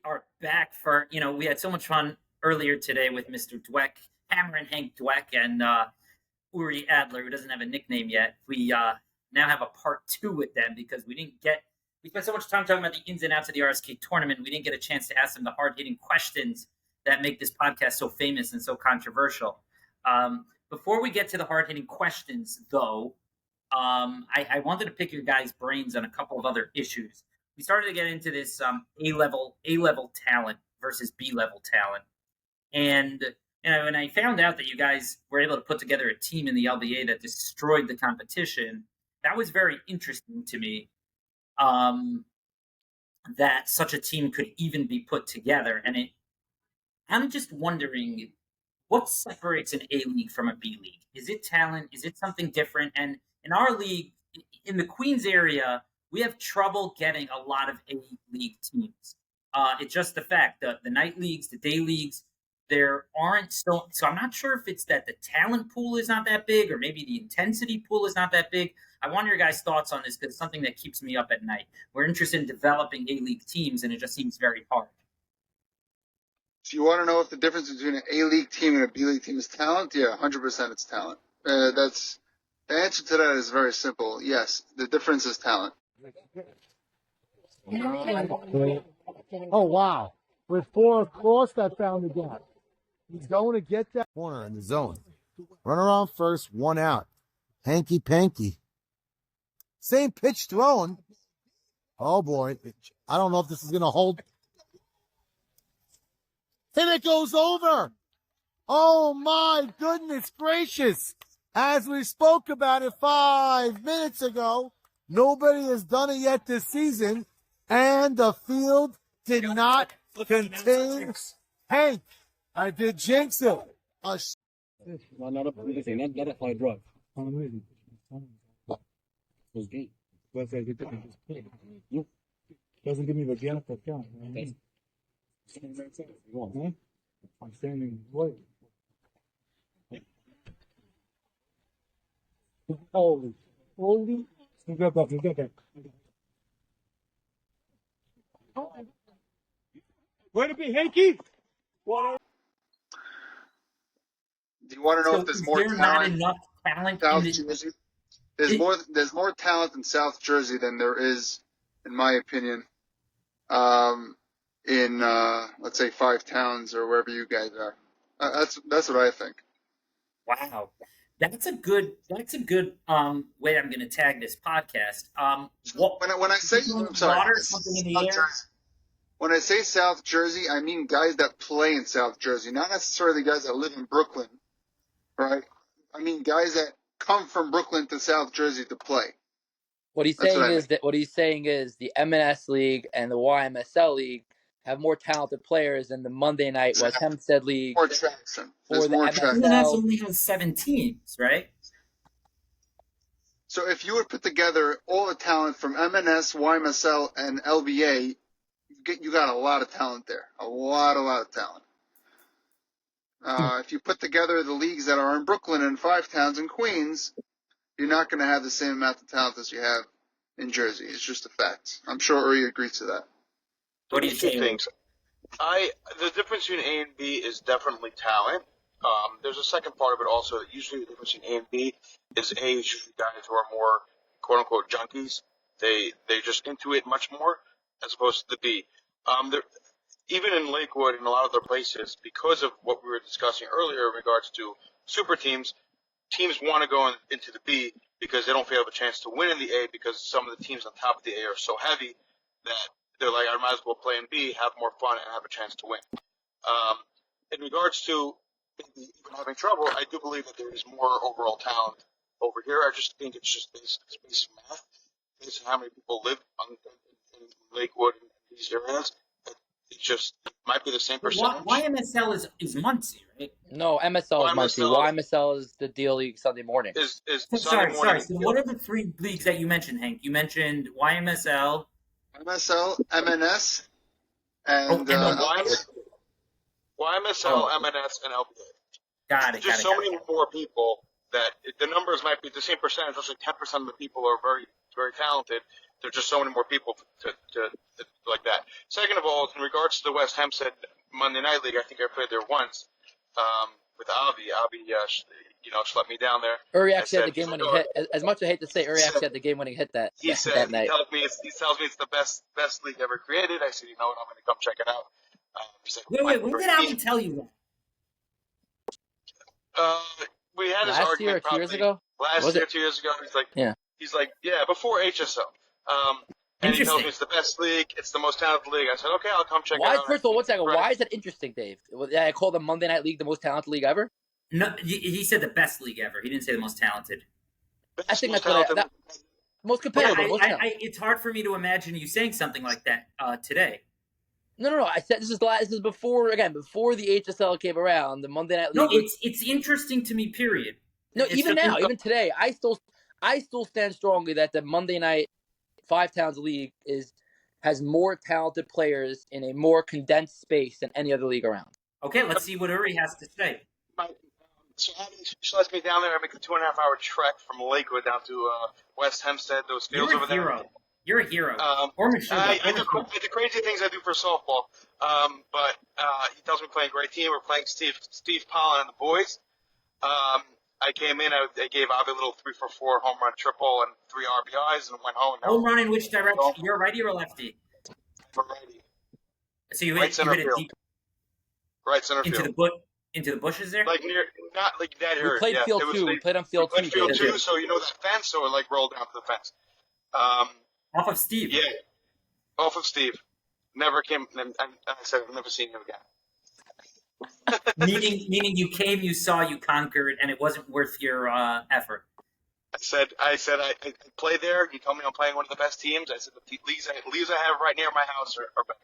Are back for, we had so much fun earlier today with Mr. Dwek, Hammerin Hank Dwek, and Uri Adler, who doesn't have a nickname yet. We now have a part 2 with them because we spent so much time talking about the ins and outs of the RSK tournament. We didn't get a chance to ask them the hard-hitting questions that make this podcast so famous and so controversial. Before we get to the hard-hitting questions, though, I wanted to pick your guys' brains on a couple of other issues. We started to get into this A-level talent versus B-level talent. And, when I found out that you guys were able to put together a team in the LBA that destroyed the competition, that was very interesting to me, that such a team could even be put together. And I'm just wondering, what separates an A league from a B league? Is it talent? Is it something different? And in our league, in the Queens area, we have trouble getting a lot of A-league teams. It's just the fact that the night leagues, the day leagues, there aren't so I'm not sure if it's that the talent pool is not that big or maybe the intensity pool is not that big. I want your guys' thoughts on this because it's something that keeps me up at night. We're interested in developing A-league teams, and it just seems very hard. So you want to know if the difference between an A-league team and a B-league team is talent? Yeah, 100% it's talent. The answer to that is very simple. Yes, the difference is talent. Oh, wow. With 4 across, that found the gap. He's going to get that corner in the zone. Run around first, 1 out. Hanky panky. Same pitch thrown. Oh, boy. I don't know if this is going to hold. And it goes over. Oh, my goodness gracious. As we spoke about it 5 minutes ago, nobody has done it yet this season, and the field did not contain Hank. I did jinx it. Doesn't give me the gap that count. I'm standing right. Holy. You got that. Way to be, Hanky! Do you want to know if there's more talent? Not enough talent South in Jersey. There's more talent in South Jersey than there is, in my opinion, in let's say 5 towns or wherever you guys are. That's what I think. Wow. That's a good way I'm going to tag this podcast. When I say when I say South Jersey, I mean guys that play in South Jersey, not necessarily guys that live in Brooklyn, right? I mean guys that come from Brooklyn to South Jersey to play. What he's saying is the MNS League and the YMSL League have more talented players than the Monday night West Hempstead League. More traction. Or the MNS only has 7 teams, right? So if you would put together all the talent from MNS, YMSL, and LBA, you got a lot of talent there. A lot of talent. If you put together the leagues that are in Brooklyn and 5 towns in Queens, you're not going to have the same amount of talent as you have in Jersey. It's just a fact. I'm sure Uri agrees to that. What do you think? Things. The difference between A and B is definitely talent. There's a second part of it also. Usually the difference between A and B is A is usually guys who are more quote unquote junkies. They just into it much more as opposed to the B. Even in Lakewood and a lot of other places, because of what we were discussing earlier in regards to super teams want to go into the B because they don't feel have a chance to win in the A because some of the teams on top of the A are so heavy that they're like, I might as well play in B, have more fun, and have a chance to win. In regards to even having trouble, I do believe that there is more overall talent over here. I just think it's just basic math. Based on how many people live in Lakewood and these areas, it might be the same percentage. YMSL is Muncie, right? No, MSL is Muncie. YMSL is the deal league Sunday morning. Sorry. So what are the 3 leagues that you mentioned, Hank? You mentioned YMSL, MNS, and YMSL, MNS, and LBA. Got it. Just so many more people that the numbers might be the same percentage. Just like 10% of the people are very, very talented. There's just so many more people to like that. Second of all, in regards to the West Hempstead Monday Night League, I think I played there once with Avi. Avi, schlepped me down there. Uri actually had the game-winning hit. As much as I hate to say, Uri actually had the game-winning hit that He said, that night. he tells me it's the best league ever created. I said, you know what, I'm going to come check it out. Wait, when did Avi tell you that? We had his last argument year or 2 years ago. Last year, 2 years ago. He's like, yeah, before HSL. And he tells me it's the best league. It's the most talented league. I said, okay, I'll come check it out. First of all, 1 second. Why is that interesting, Dave? I call the Monday Night League the most talented league ever? No, he said the best league ever. He didn't say the most talented. I think that's what most competitive. It's hard for me to imagine you saying something like that today. No. I said this is before the HSL came around. The Monday Night League. No, it's interesting to me. Period. No, even now, even today, I still stand strongly that the Monday Night 5 Towns League has more talented players in a more condensed space than any other league around. Okay, let's see what Uri has to say. So she lets me down there. I make a 2.5-hour trek from Lakewood down to West Hempstead. Those fields over there. You're a hero. I do crazy things I do for softball. But he tells me we're playing a great team. We're playing Steve Pollan and the boys. I came in. I gave Avi a little 3-for-4 home run triple and 3 RBIs and went home. Home run in which direction? You're righty or lefty? For righty. So you hit it deep. Right center field. Into the bushes there? Like not like that area. We played field 2. We played on field 2. Field 2, so you know that fence, so it rolled down to the fence. Off of Steve. Yeah, off of Steve. Never came, and I said I've never seen him again. meaning you came, you saw, you conquered, and it wasn't worth your effort. I said I play there. You told me I'm playing one of the best teams. I said the leagues I have right near my house are better.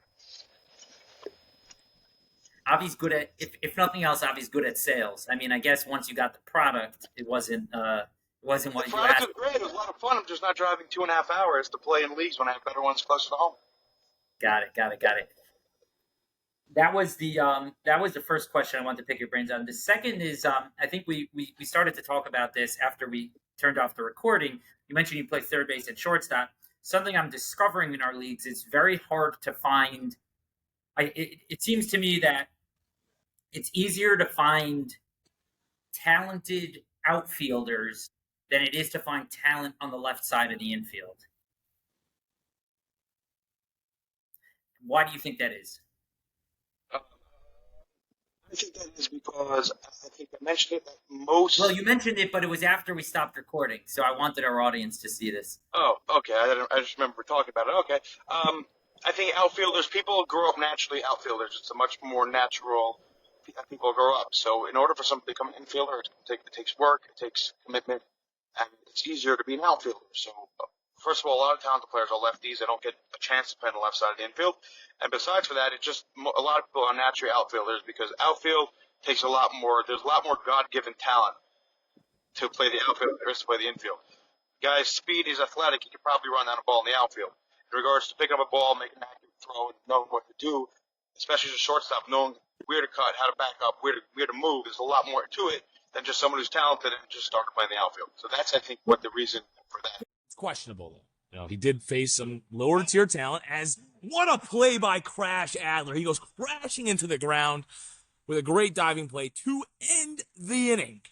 Avi's good at, if nothing else, Avi's good at sales. I mean, I guess once you got the product, it wasn't what you asked. The product was great. It was a lot of fun. I'm just not driving 2.5 hours to play in leagues when I have better ones closer to home. Got it. That was the first question I wanted to pick your brains on. The second is, I think we started to talk about this after we turned off the recording. You mentioned you play third base and shortstop. Something I'm discovering in our leagues is very hard to find. It seems to me that it's easier to find talented outfielders than it is to find talent on the left side of the infield. Why do you think that is? I think that is because I think I mentioned it that most. Well, you mentioned it, but it was after we stopped recording, so I wanted our audience to see this. Oh, okay. I just remember talking about it. Okay. I think outfielders, people grow up naturally outfielders. It's a much more natural. People grow up. So in order for somebody to become an infielder, it takes work, it takes commitment, and it's easier to be an outfielder. So first of all, a lot of talented players are lefties. They don't get a chance to play on the left side of the infield. And besides for that, a lot of people are naturally outfielders because outfield takes a lot more. There's a lot more God-given talent to play the outfield than there is to play the infield. Guy's speed, he's athletic. He could probably run down a ball in the outfield. In regards to picking up a ball, making an accurate throw, and knowing what to do, especially as a shortstop, knowing where to cut, how to back up, where to move, there's a lot more to it than just someone who's talented and just started playing the outfield. So that's, I think, what the reason for that. It's questionable. He did face some lower tier talent. As what a play by Crash Adler. He goes crashing into the ground with a great diving play to end the inning.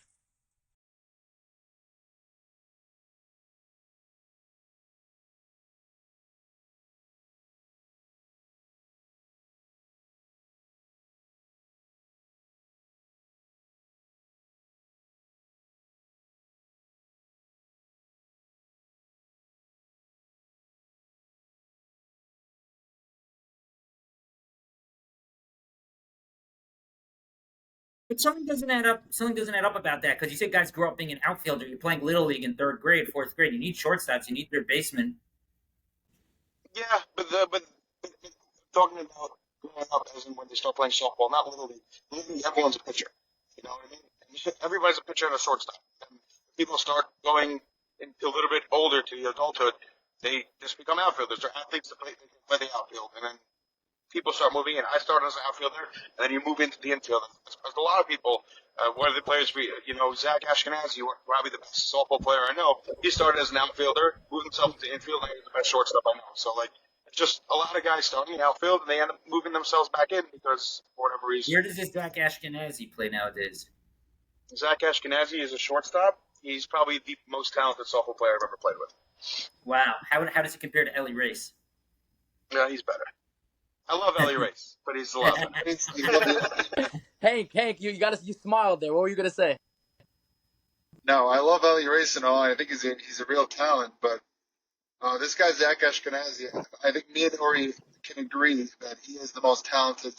But something doesn't add up. Something doesn't add up about that because you said guys grow up being an outfielder. You're playing little league in 3rd grade, 4th grade. You need shortstops. You need third basemen. Yeah, but talking about growing up as in when they start playing softball, not little league. Little league, everyone's a pitcher. You know what I mean? Everybody's a pitcher and a shortstop. And people start going a little bit older to the adulthood. They just become outfielders. They're athletes that play the outfield, and then people start moving in. I started as an outfielder, and then you move into the infield. There's a lot of people. One of the players, Zach Ashkenazi, probably the best softball player I know. He started as an outfielder, moved himself into the infield, and he's the best shortstop I know. So, just a lot of guys starting in the outfield, and they end up moving themselves back in because, for whatever reason. Where does this Zach Ashkenazi play nowadays? Zach Ashkenazi is a shortstop. He's probably the most talented softball player I've ever played with. Wow. How does it compare to Ellie Race? Yeah, he's better. I love Ellie Race, but he's a lot better. Hank, you smiled there. What were you gonna say? No, I love Ellie Race and all. I think he's a real talent, but this guy Zach Ashkenazi, I think me and Uri can agree that he is the most talented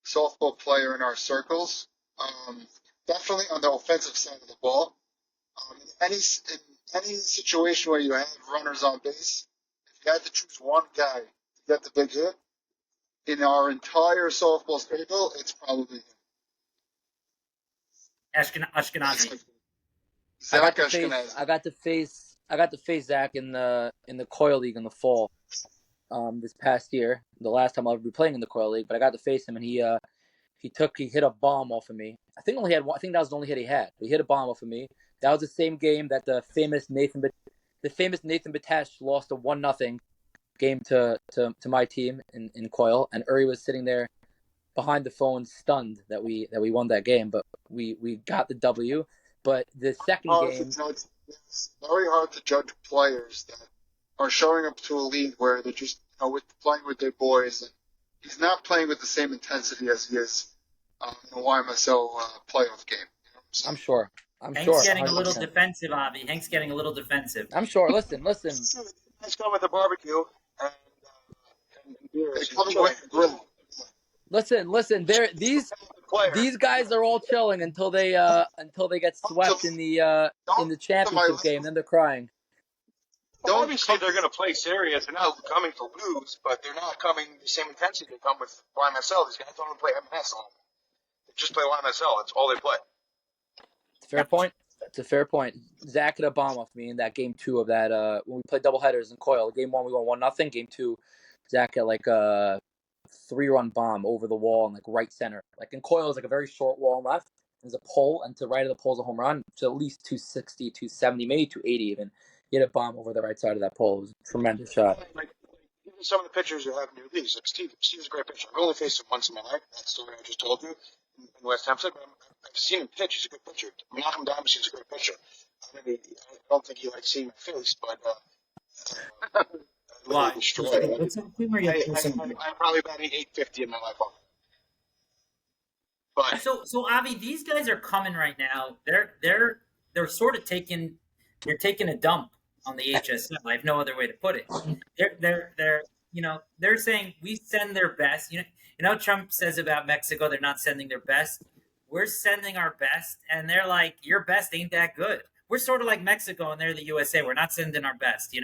softball player in our circles. Definitely on the offensive side of the ball. In any situation where you have runners on base, if you had to choose one guy to get the big hit in our entire softball stable, it's probably him. Ashkenazi. Zach Ashkenazi. I got to face Zach in the Coil League in the fall. This past year, the last time I'll be playing in the Coil League, but I got to face him, and he hit a bomb off of me. I think that was the only hit he had. He hit a bomb off of me. That was the same game that the famous Nathan Batesh lost a 1-0 game to my team in Coil, and Uri was sitting there behind the phone, stunned that we won that game, but we got the W. But the second game, it's very hard to judge players that are showing up to a league where they're just playing with their boys, and he's not playing with the same intensity as he is in a YMSL playoff game. You know what I'm saying? I'm Hank's sure. getting 100%. a little defensive, Avi. Hank's getting a little defensive. I'm sure. Listen. Let's go with the barbecue and beers. They come with the grill. Listen. These guys are all chilling until they get swept in the championship game. Then they're crying. Obviously, they're going to play serious. They're not coming to lose, but they're not coming the same intensity they come with YMSL. These guys don't even play MS on them. They just play YMSL. That's all they play. It's a fair point. Zach hit a bomb off me in that game 2 of that when we played doubleheaders in Coil. Game 1 we won 1-0. Game 2, Zach hit like a 3-run bomb over the wall in like right center. Like in Coil, it's like a very short wall on left. There's a pole, and to the right of the pole is a home run. To at least 260, 270, maybe 280 even. He hit a bomb over the right side of that pole. It was a tremendous shot. Like even some of the pitchers you have in your leagues, like Steve's a great pitcher. I've only faced him once in my life. That story I just told you in West Hampstead. But I've seen him pitch. He's a good pitcher. Malcolm Diamantstein's a great pitcher. I don't think he likes seeing my face, but Why? Destroyed. What's that humor you have? I'm probably batting 850 in my life. But So Avi, these guys are coming right now. They're sort of taking a dump on the HSL. I have no other way to put it. They're saying we send their best. You know Trump says about Mexico, they're not sending their best. We're sending our best, and they're like, your best ain't that good. We're sort of like Mexico, and they're the USA. We're not sending our best,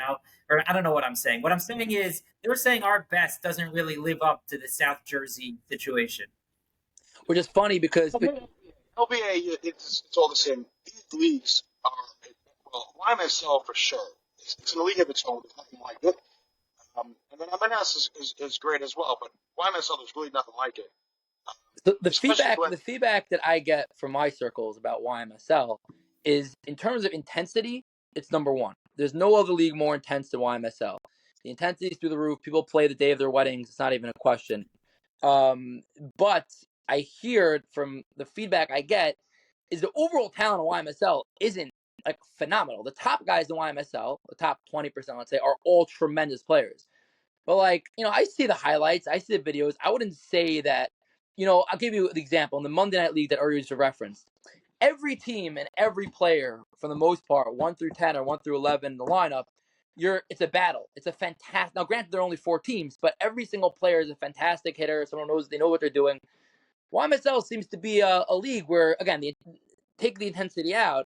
Or I don't know what I'm saying. What I'm saying is they're saying our best doesn't really live up to the South Jersey situation. Which is funny because LBA, it's all the same. These leagues are, YMSL for sure. It's in a league of its own. There's nothing like it. And then MLS is great as well, but YMSL, there's really nothing like it. the feedback that I get from my circles about YMSL is in terms of intensity, it's number 1. There's no other league more intense than YMSL. The intensity is through the roof. People play the day of their weddings. It's not even a question. But I hear from the feedback I get is the overall talent of YMSL isn't like phenomenal. The top guys in YMSL, the top 20%, let's say, are all tremendous players. But I see the highlights, I see the videos. I wouldn't say that, I'll give you the example. In the Monday Night League that Uri used to reference, every team and every player, for the most part, 1 through 10 or 1 through 11 in the lineup, it's a battle. It's a fantastic. Now, granted, there are only 4 teams, but every single player is a fantastic hitter. Someone knows they know what they're doing. YMSL seems to be a league where, again, take the intensity out.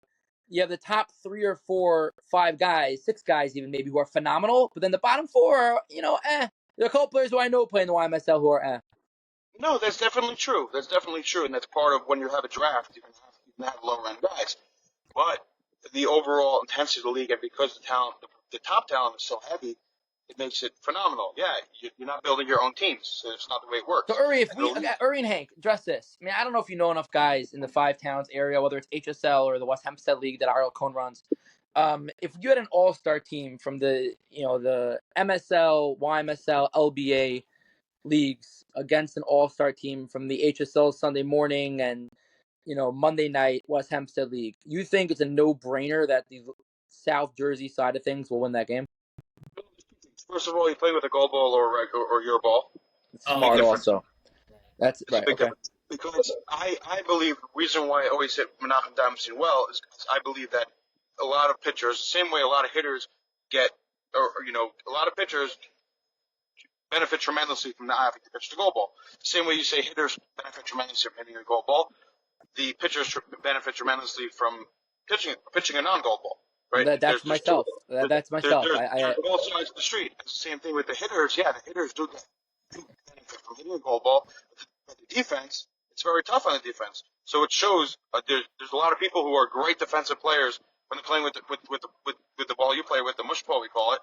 You have the top 3 or 4, 5 guys, 6 guys even maybe, who are phenomenal, but then the bottom 4 are, There are a couple players who I know play in the YMSL who are No, that's definitely true. And that's part of when you have a draft. You can have lower-end guys. But the overall intensity of the league, and because the top talent is so heavy, it makes it phenomenal. Yeah, you're not building your own teams, so it's not the way it works. So Uri and Hank, address this. I mean, I don't know if you know enough guys in the 5 towns area, whether it's HSL or the West Hempstead League that Ariel Cohn runs. if you had an all-star team from the MSL, YMSL, LBA leagues against an all-star team from the HSL Sunday morning and Monday night West Hempstead League, you think it's a no-brainer that the South Jersey side of things will win that game? First of all, you play with a gold ball or your ball. It's smart also. That's It's a right. big Okay. difference. Because I believe the reason why I always hit Menachem Diamantstein well is because I believe that a lot of pitchers, the same way a lot of hitters get, a lot of pitchers benefit tremendously from not having to pitch the gold ball. The same way you say hitters benefit tremendously from hitting a gold ball, the pitchers benefit tremendously from pitching a non-gold ball. Right? That's myself. That's myself. There's both sides of the street. It's the same thing with the hitters. Yeah, the hitters do benefit from hitting a gold ball, but the defense, it's very tough on the defense. So it shows there's a lot of people who are great defensive players when they're playing with the ball you play with, the mush ball we call it.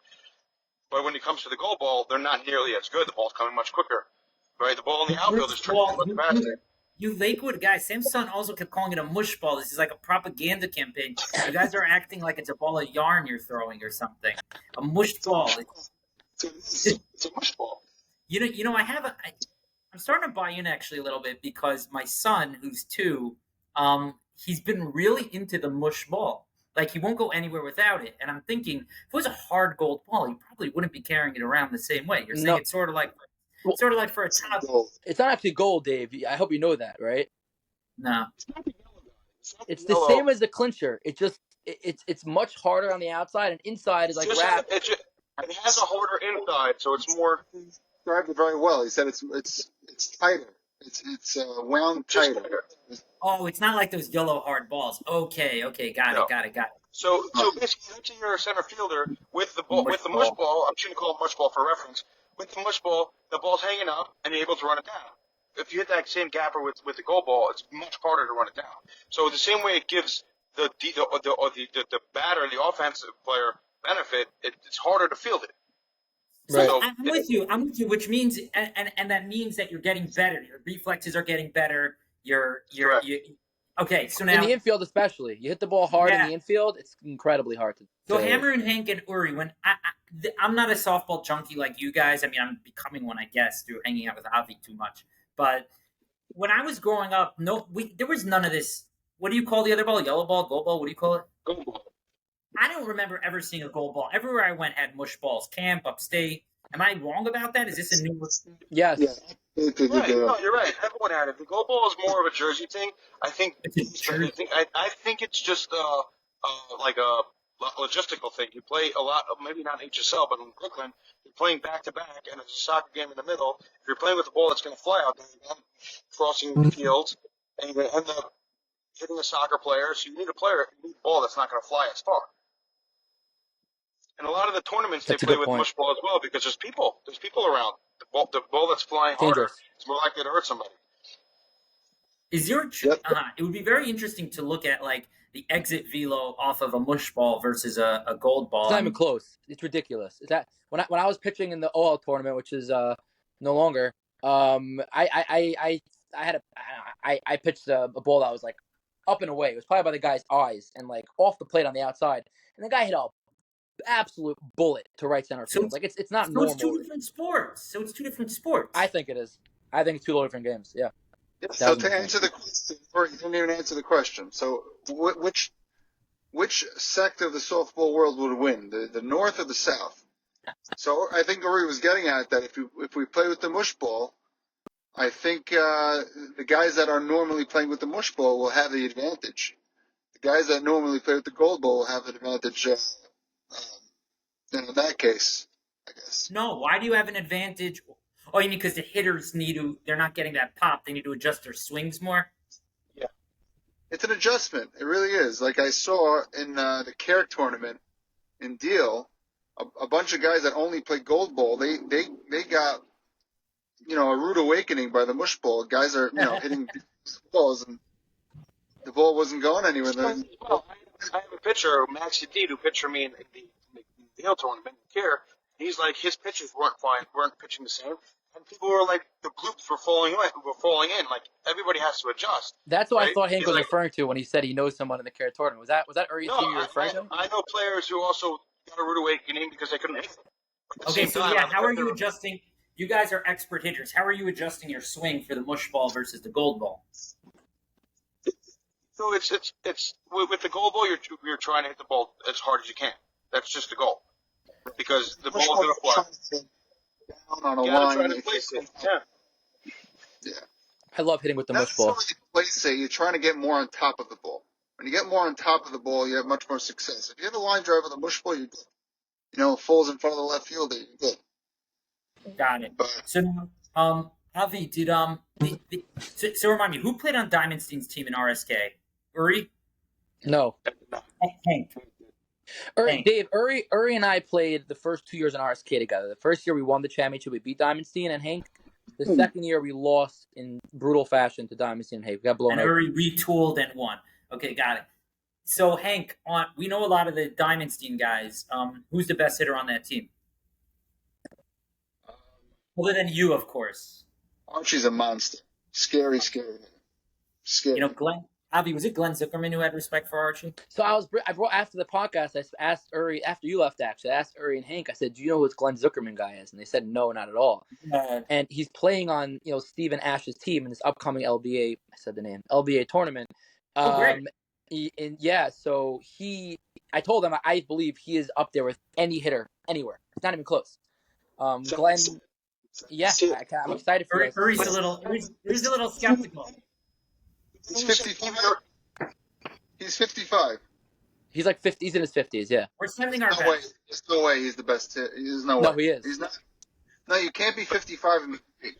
But when it comes to the goal ball, they're not nearly as good. The ball's coming much quicker, right? The ball in the outfield is trending much faster. You Lakewood guys, Sam's son also kept calling it a mush ball. This is like a propaganda campaign. You guys are acting like it's a ball of yarn you're throwing or something. A mush ball. It's a mush ball. I'm starting to buy in actually a little bit because my son, who's 2, he's been really into the mush ball. Like, he won't go anywhere without it. And I'm thinking, if it was a hard gold ball, he probably wouldn't be carrying it around the same way. You're saying it's sort of like for a toddler. It's not actually gold, Dave. I hope you know that, right? No. It's the same as the clincher. It's much harder on the outside, and inside is like wrapped. It has a harder inside, so it's more. He described it very well. He said it's tighter. It's wound tighter. Oh, it's not like those yellow hard balls. Okay, got it. So basically, let's say you're a center fielder with the ball, with the mush ball. I'm shouldn't call it mush ball for reference. With the mush ball, the ball's hanging up, and you're able to run it down. If you hit that same gapper with the goal ball, it's much harder to run it down. So the same way it gives the batter, the offensive player benefit, it's harder to field it. Right. So I'm with you, which means, and that means that you're getting better. Your reflexes are getting better. Okay, so now in the infield especially, you hit the ball hard in the infield, it's incredibly hard to. So Hammerin, Hank, and Uri, when I'm not a softball junkie like you guys. I mean, I'm becoming one, I guess, through hanging out with Avi too much. But when I was growing up, there was none of this. What do you call the other ball? Yellow ball, gold ball? What do you call it? Gold ball. I don't remember ever seeing a gold ball. Everywhere I went had mush balls. Camp, upstate. Am I wrong about that? Is this a new? Yes. Yeah. Right. No, you're right. Everyone had it. The gold ball is more of a Jersey thing. I think it's just like a logistical thing. You play a lot, maybe not HSL, but in Brooklyn, you're playing back to back, and it's a soccer game in the middle. If you're playing with a ball that's going to fly out there, you're crossing fields, and you're going to end up hitting a soccer player. So you need a ball that's not going to fly as far. And a lot of the tournaments they play with mush ball as well because there's people around. The ball that's flying harder is more likely to hurt somebody. It would be very interesting to look at like the exit velo off of a mush ball versus a gold ball. It's not even close. It's ridiculous. Is that when I was pitching in the OL tournament, which is no longer, I pitched a ball that was like up and away. It was probably by the guy's eyes and like off the plate on the outside, and the guy hit a absolute bullet to right center field. Like it's not normal. It's two different sports. I think it is. I think it's 2 different games. Yeah. So to answer the question, or you didn't even answer the question. So which sect of the softball world would win, the North or the South? So I think Uri was getting at that if we play with the mush ball, I think the guys that are normally playing with the mush ball will have the advantage. The guys that normally play with the gold ball will have an advantage. In that case, I guess. No, why do you have an advantage? Oh, you mean because the hitters they're not getting that pop. They need to adjust their swings more? Yeah. It's an adjustment. It really is. Like I saw in the CARE tournament in Deal, a bunch of guys that only play gold ball, they got, a rude awakening by the mush ball. Guys are, hitting balls and the ball wasn't going anywhere. Well, I have a pitcher, Maxie D, who pitched for me in the Deal tournament in CARE. He's like, his pitchers weren't pitching the same. and people were like, the bloops were falling in. Like, everybody has to adjust. That's what I right? thought Hank He's was like, referring to when he said he knows someone in the carrot tournament. Was that Uri's no, team you were referring to? I know players who also got a rude awakening because they couldn't hit. At the Okay, same so time, yeah, I look how at are you their- adjusting? You guys are expert hitters. How are you adjusting your swing for the mush ball versus the gold ball? So it's with the goal ball, you're trying to hit the ball as hard as you can. That's just the goal, because the ball is going to fly. Down on a You got to line. try to if place you- it. Yeah. Yeah. I love hitting with the Not mush ball. necessarily place it. You're trying to get more on top of the ball. When you get more on top of the ball, you have much more success. If you have a line drive with a mush ball, you're good. It falls in front of the left fielder, you're good. Got it. But So, Avi, did so remind me, who played on Diamantstein's team in RSK? Uri? No. Hank. Hank. Dave, Uri and I played the first 2 years in RSK together. The first year we won the championship, we beat Diamantstein and Hank. The second year we lost in brutal fashion to Diamantstein and Hank. We got blown And out. Uri retooled and won. Okay, got it. So, Hank, we know a lot of the Diamantstein guys. Who's the best hitter on that team? Other than you, of course. Archie's a monster. Scary. Scary. Glenn. Avi, was it Glenn Zuckerman who had respect for Archie? So I brought after the podcast. I asked Uri after you left. Actually, I asked Uri and Hank. I said, "Do you know who this Glenn Zuckerman guy is?" And they said, "No, not at all." And he's playing on Steve and Ash's team in this upcoming LBA. I said the name LBA tournament. Great. So I told him I believe he is up there with any hitter anywhere. It's not even close. Glenn. Yeah, I'm excited for you. Uri's a little skeptical. He's 55. He's 55. He's like 50. He's in his 50s. Yeah. We're sending our No way. best. There's no way he's the best hit. There's no way. No, he is. He's not. No, you can't be 55 and be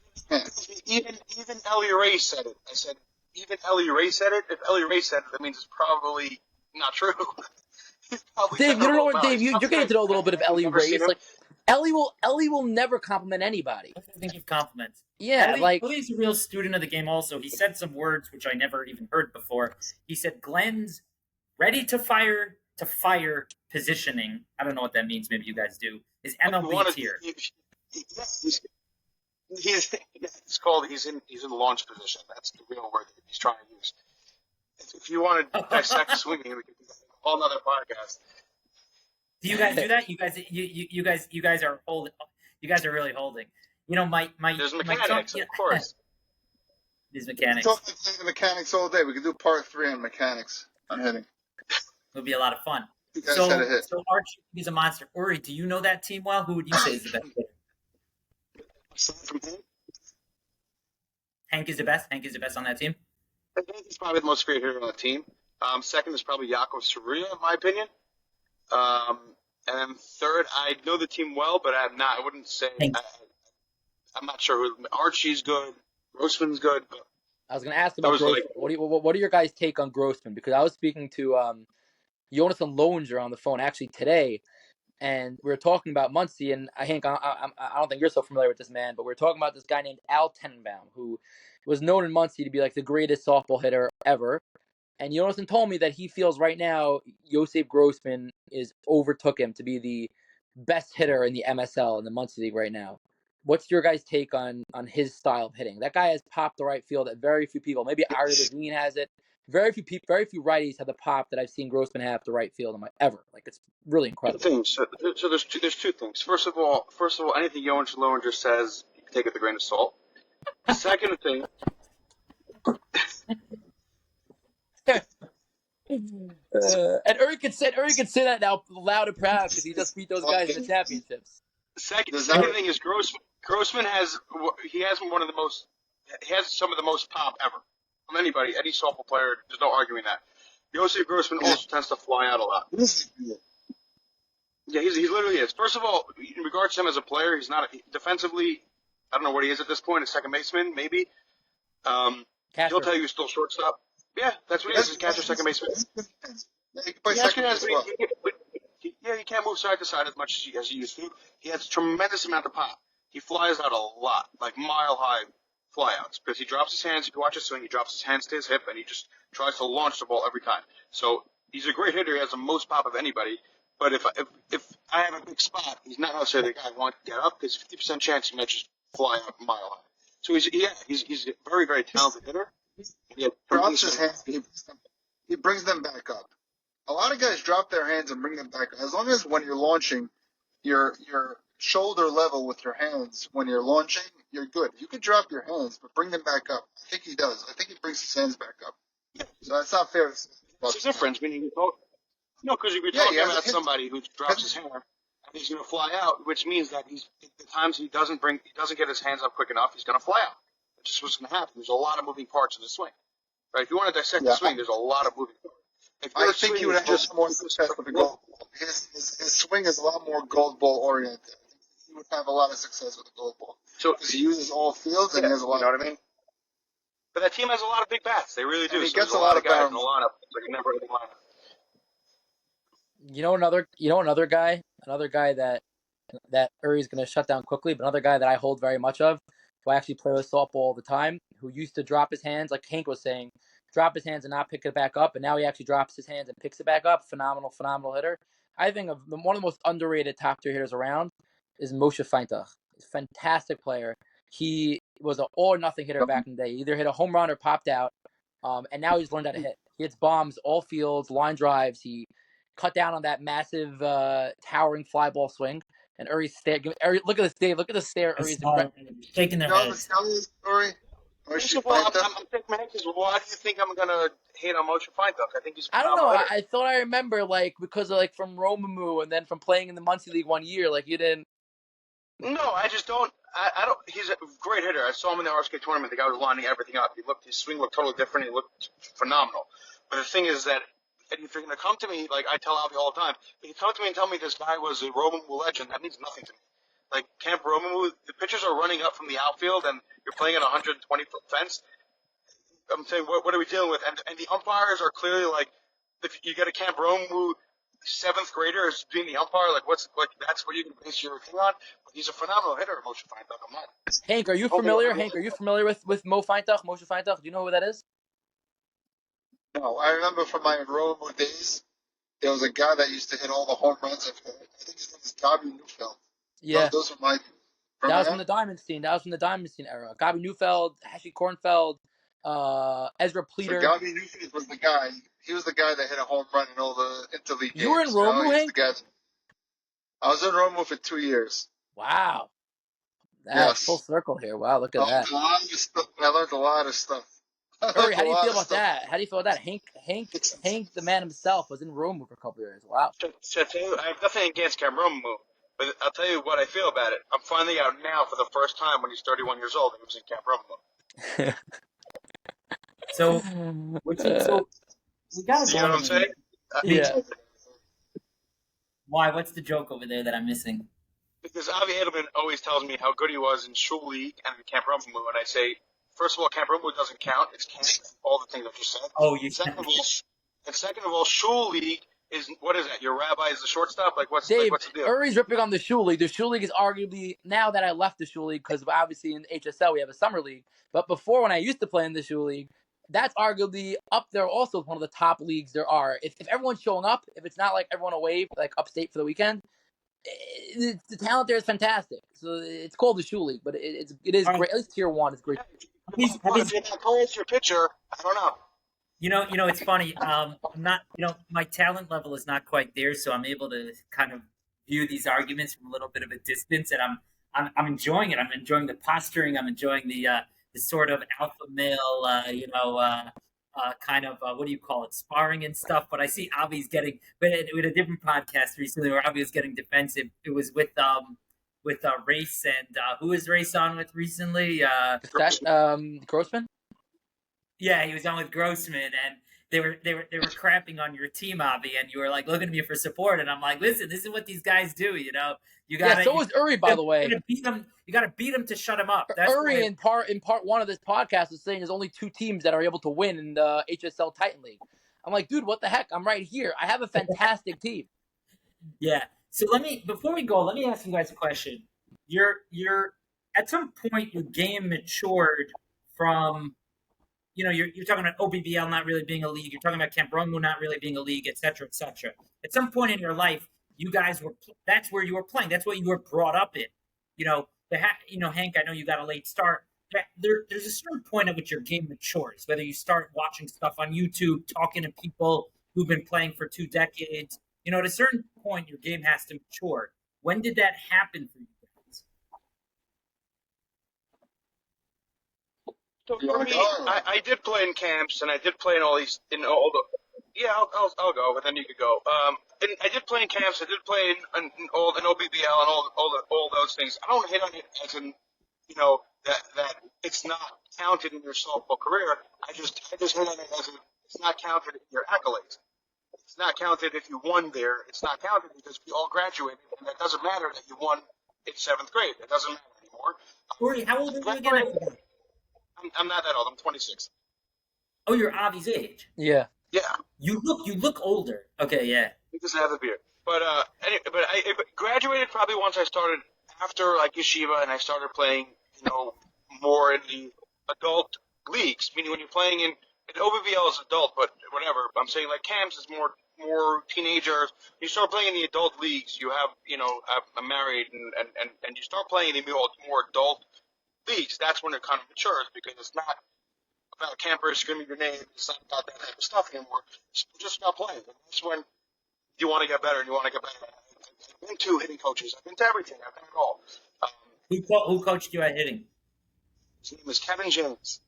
Even Ellie Ray said it. I said, even Ellie Ray said it. If Ellie Ray said it, that means it's probably not true. Dave, you don't know what Dave. You're getting to know a little bit of Ellie Ray. It's like Ellie will never compliment anybody. I think of compliments. Yeah, Ellie's a real student of the game. Also, he said some words which I never even heard before. He said Glenn's ready to fire positioning. I don't know what that means. Maybe you guys do. Is MLB tier. It's called. He's in the launch position. That's the real word that he's trying to use. If you want to dissect swinging, we can do a whole other podcast. Do you guys do that? You guys are holding. You guys are really holding. There's mechanics, of course. There's mechanics. Talk mechanics all day. We could do part 3 on mechanics on hitting. It'll be a lot of fun. You guys had a hit. So Archie is a monster. Uri, do you know that team well? Who would you say is the best hitter? Hank is the best. Hank is the best on that team. I think he's probably the most great hitter on the team. Second is probably Yakov Saria, in my opinion. And then third, I know the team well, but I wouldn't say. I'm not sure who. Archie's good. Grossman's good. But I was going to ask about Grossman. What are your guys' take on Grossman? Because I was speaking to Jonas and Lohinger on the phone actually today, and we were talking about Muncie. And Hank, I don't think you're so familiar with this man, but we were talking about this guy named Al Tenenbaum, who was known in Muncie to be like the greatest softball hitter ever. And Jonas told me that he feels right now Yoseph Grossman overtook him to be the best hitter in the MSL in the Muncie League right now. What's your guys' take on his style of hitting? That guy has popped the right field that very few people. Maybe Ari Levine has it. Very few righties have the pop that I've seen Grossman have to right field ever. Like, it's really incredible. So there's two things. First of all, anything Jonas Lohinger says, you can take it with a grain of salt. The second thing. And Uri can say that now loud and proud because he just beat those guys in the championships. Second thing is Grossman has some of the most pop ever from anybody, any softball player. There's no arguing that. Yosef Grossman also tends to fly out a lot. Yeah, he literally is. First of all, in regards to him as a player, he's not defensively. I don't know what he is at this point. A second baseman, maybe. He'll tell you he's still shortstop. Yeah, that's what he is. He's catcher, second baseman. He can't move side to side as much as he used to. He has a tremendous amount of pop. He flies out a lot, like mile-high flyouts, because he drops his hands. If you watch his swing, he drops his hands to his hip, and he just tries to launch the ball every time. So he's a great hitter. He has the most pop of anybody. But if I have a big spot, he's not necessarily the guy I want to get up, because 50% chance he might just fly up a mile high. So he's a very, very talented hitter. He drops his hands. He brings them back up. A lot of guys drop their hands and bring them back up. As long as when you're launching, you're shoulder level with your hands. When you're launching, you're good. You can drop your hands, but bring them back up. I think he does. I think he brings his hands back up. So that's not fair. What's the difference? Meaning, because if you're talking about somebody who drops his hair and he's going to fly out, which means that the times he doesn't get his hands up quick enough, he's going to fly out. That's just what's going to happen. There's a lot of moving parts in the swing. Right? If you want to dissect the swing, there's a lot of moving parts. I think he would have just more success with the gold ball. His swing is a lot more gold ball oriented. I think he would have a lot of success with the gold ball. So because he uses all fields and he has a lot. You know what I mean? But that team has a lot of big bats. They really do. And he so gets a lot of guys in the lineup. It's like a never-ending lineup. Another guy that Uri's going to shut down quickly, but another guy that I hold very much of, who I actually play with softball all the time, who used to drop his hands, like Hank was saying, drop his hands and not pick it back up, and now he actually drops his hands and picks it back up. Phenomenal hitter. I think one of the most underrated top-tier hitters around is Moshe Feintuch. He's a fantastic player. He was an all-or-nothing hitter back in the day. He either hit a home run or popped out, and now he's learned how to hit. He hits bombs, all fields, line drives. He cut down on that massive, towering fly ball swing. And Uri's stare. Look at this, Dave. Look at the stare. Uri's shaking their heads. Uri? First of all, I'm thinking, why do you think I'm going to hate on Moshe Feintuch? I think he's a I don't know. hitter. I thought I remember, because of, from Romamu and then from playing in the Muncie League one year, you didn't. No, I just don't. I don't. He's a great hitter. I saw him in the RSK tournament. The guy was lining everything up. His swing looked totally different. He looked phenomenal. But the thing is that if you're going to come to me, like I tell Avi all the time, if you come to me and tell me this guy was a Romamu legend, that means nothing to me. Like Camp Romamu, the pitchers are running up from the outfield, and you're playing at a 120-foot fence. I'm saying, what are we dealing with? And the umpires are clearly if you get a Camp Romamu 7th grader as being the umpire, that's what you can base your thing on. But he's a phenomenal hitter, Moshe Feintuch. I'm not. Hank, are you familiar? Hank, are you familiar with Moshe Feintuch? Do you know who that is? No, I remember from my Romo days, there was a guy that used to hit all the home runs. I think his name is Gabi Neufeld. Yeah. Those are my. That was from the Diamantstein era. Gabi Neufeld, Ashley Kornfeld, Ezra Pleater. So Gabi Neufeld was the guy. He was the guy that hit a home run in all the interleague games. You were in Romo, Hank? I was in Romo for 2 years. Wow. That's full circle here. Wow, look at that. I learned a lot of stuff. Uri, how do you feel about that? Hank, the man himself, was in Romo for a couple years. Wow. So I have nothing against Cam Romamu, but I'll tell you what I feel about it. I'm finding out now for the first time when he's 31 years old, he was in Camp Romamu. So we got to See what I'm saying? Yeah. Why? What's the joke over there that I'm missing? Because Avi Adelman always tells me how good he was in Shul League and in Camp Romamu, and I say, first of all, Camp Romamu doesn't count. It's cant. All the things I just said. Oh, you second of all, Shul League is what is that? Your rabbi is the shortstop. What's Dave, what's the deal? Uri's ripping on the Shul League. The Shul League is arguably, now that I left the Shul League, because obviously in HSL we have a summer league, but before when I used to play in the Shul League, that's arguably up there also with one of the top leagues there are. If everyone's showing up, if it's not everyone away, upstate for the weekend, the talent there is fantastic. So it's called the Shul League, but it is great. At least tier 1 is great. If you're not going to your pitcher, I don't know. You know, it's funny. I'm not, my talent level is not quite there, so I'm able to kind of view these arguments from a little bit of a distance, and I'm enjoying it. I'm enjoying the posturing. I'm enjoying the sort of alpha male, kind of what do you call it, sparring and stuff. But I see Avi's getting with a different podcast recently where Avi was getting defensive. It was with Race and who was Race on with recently? Grossman. Yeah, he was on with Grossman, and they were crapping on your team, Avi, and you were looking at me for support, and I'm like, listen, this is what these guys do, you got. Yeah, so was Uri, by the way. You got to beat them to shut them up. That's Uri in part 1 of this podcast was saying there's only 2 teams that are able to win in the HSL Titan League. I'm like, dude, what the heck? I'm right here. I have a fantastic team. Yeah. So before we go, let me ask you guys a question. You're at some point your game matured from. You're talking about OBBL not really being a league. You're talking about Camp Romo not really being a league, et cetera, et cetera. At some point in your life, you guys that's where you were playing. That's what you were brought up in. Hank, I know you got a late start. There's a certain point at which your game matures, whether you start watching stuff on YouTube, talking to people who've been playing for 2 decades. At a certain point, your game has to mature. When did that happen for you guys? So for me, I did play in camps, and I did play in all these, yeah, I'll go, but then you could go. And I did play in camps. I did play in OBBL and all those things. I don't hit on it as in, that it's not counted in your softball career. I just hit on it as it's not counted in your accolades. It's not counted if you won there. It's not counted because we all graduated, and it doesn't matter that you won in 7th grade. It doesn't matter anymore. Uri, how old are you again? I'm not that old. I'm 26. Oh, you're Avi's age. Yeah. Yeah. You look older. Okay, yeah. He doesn't have a beard. But I graduated probably once I started after like yeshiva, and I started playing, more in the adult leagues. Meaning when you're playing in OBBL is adult, but whatever. I'm saying like camps is more teenagers. You start playing in the adult leagues. You have I'm married and you start playing in the more adult leagues. That's when it kind of matures because it's not about campers screaming your name. It's not about that type of stuff anymore. It's just about playing. And that's when you want to get better and you want to get better. I've been to hitting coaches. I've been to everything. I've been at all. Who coached you at hitting? His name is Kevin James.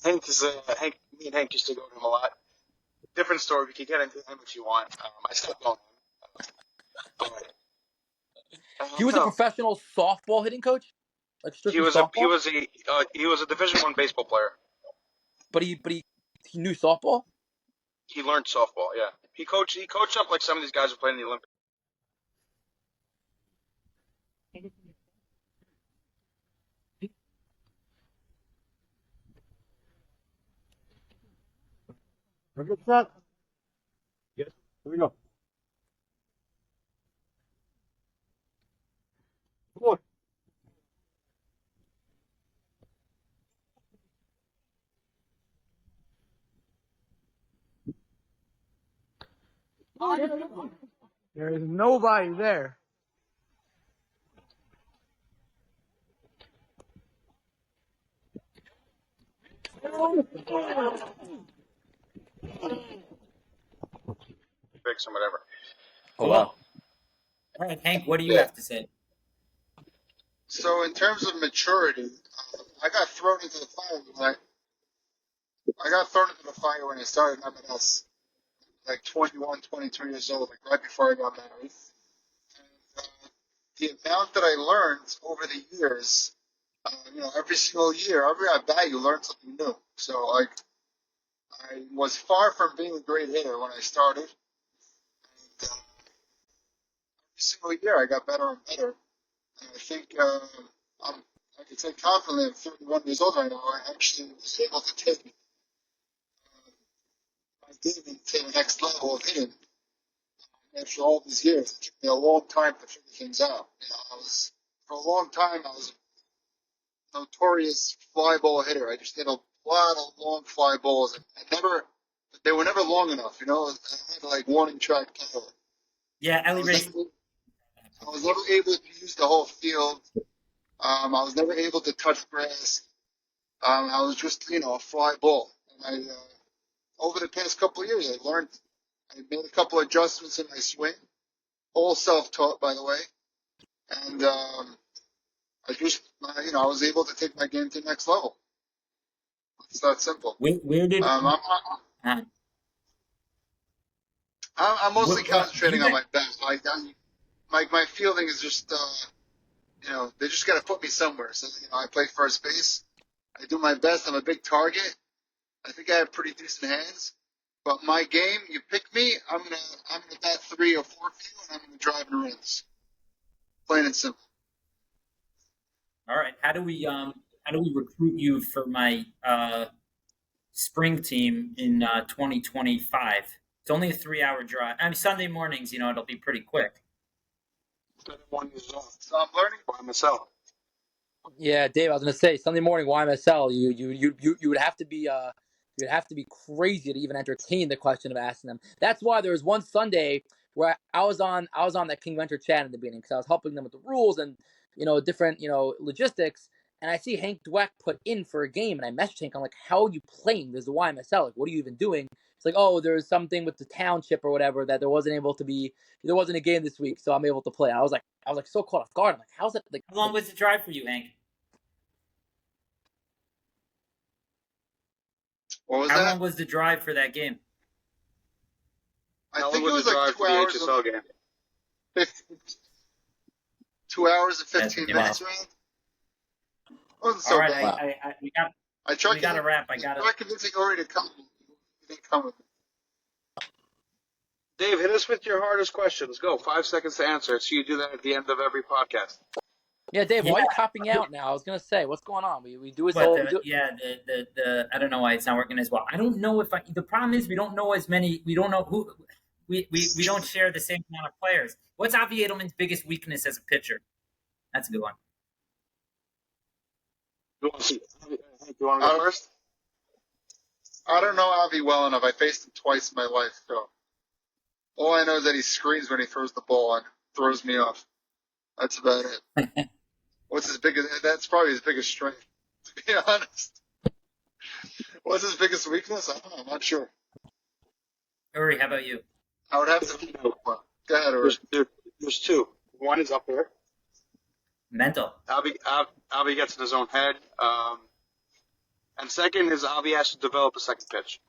Me and Hank used to go to him a lot. Different story. We could get into him if you want. I stopped going to him. He was a professional softball hitting coach? Like he was a Division I baseball player. But he knew softball? He learned softball, yeah. He coached up like some of these guys who played in the Olympics. Look at that. Yes. Here we go. Come on. There is nobody there. Fix or whatever. Oh, wow. All right, Hank, what do you have to say? So in terms of maturity, I got thrown into the fire when I started M&S, like 21, 22 years old, like right before I got married. And the amount that I learned over the years, every single year, every at bat, you learn something new. So like, I was far from being a great hitter when I started. And every single year, I got better and better. And I think I can say confidently, I'm 31 years old right now. I actually was able to take my game to the next level of hitting. After all these years, it took me a long time to figure things out. For a long time, I was a notorious fly ball hitter. I just hit a lot of long fly balls, and they were never long enough. I had like warning track power. Yeah, Ellie Ray. I was never able to use the whole field. I was never able to touch grass. I was just, a fly ball. And over the past couple of years, I made a couple of adjustments in my swing, all self-taught, by the way. And I was able to take my game to the next level. It's that simple. Where did I'm mostly concentrating on my bat. My fielding is just, they just got to put me somewhere. So, I play first base. I do my best. I'm a big target. I think I have pretty decent hands. But my game, you pick me, I'm gonna bat 3 or 4 for you, and I'm gonna drive in runs. Plain and simple. All right. How do we recruit you for my spring team in 2025? It's only a 3-hour drive. Sunday mornings. It'll be pretty quick. So I'm learning by myself. Yeah, Dave, I was gonna say Sunday morning YMSL. You would have to be you'd have to be crazy to even entertain the question of asking them. That's why there was one Sunday where I was on that King Venture chat in the beginning because I was helping them with the rules and different logistics. And I see Hank Dwek put in for a game, and I messaged Hank. I'm like, "How are you playing? There's the YMSL. Like, what are you even doing?" It's like, "Oh, there's something with the township or whatever that there wasn't a game this week, so I'm able to play." I was like so caught off guard. I'm like, "How's that?" Like, How long was the drive for you, Hank? What was How that? long was the drive for that game? I think it was like 2 hours. HSL game. 2 hours and That's 15 wow. minutes, man. Wasn't so All right, bad. we got to wrap. I got tried convincing Uri to come. He didn't come with me. Dave, hit us with your hardest questions. Go. 5 seconds to answer. So you do that at the end of every podcast. Yeah, Dave, why are Yeah. you copping out now? I was gonna say, what's going on? We do it But all. the I don't know why it's not working as well. I don't know the problem is we don't know as many. We don't know who. We don't share the same amount of players. What's Avi Adelman's biggest weakness as a pitcher? That's a good one. You want to go first? I don't know Avi well enough. I faced him twice in my life, so all I know is that he screams when he throws the ball and throws me off. That's about it. That's probably his biggest strength, to be honest. What's his biggest weakness? I don't know. I'm not sure. Uri, how about you? I would have to. Go ahead, Uri. There's two. One is up there. Mental. Avi gets in his own head. And second is Avi has to develop a second pitch.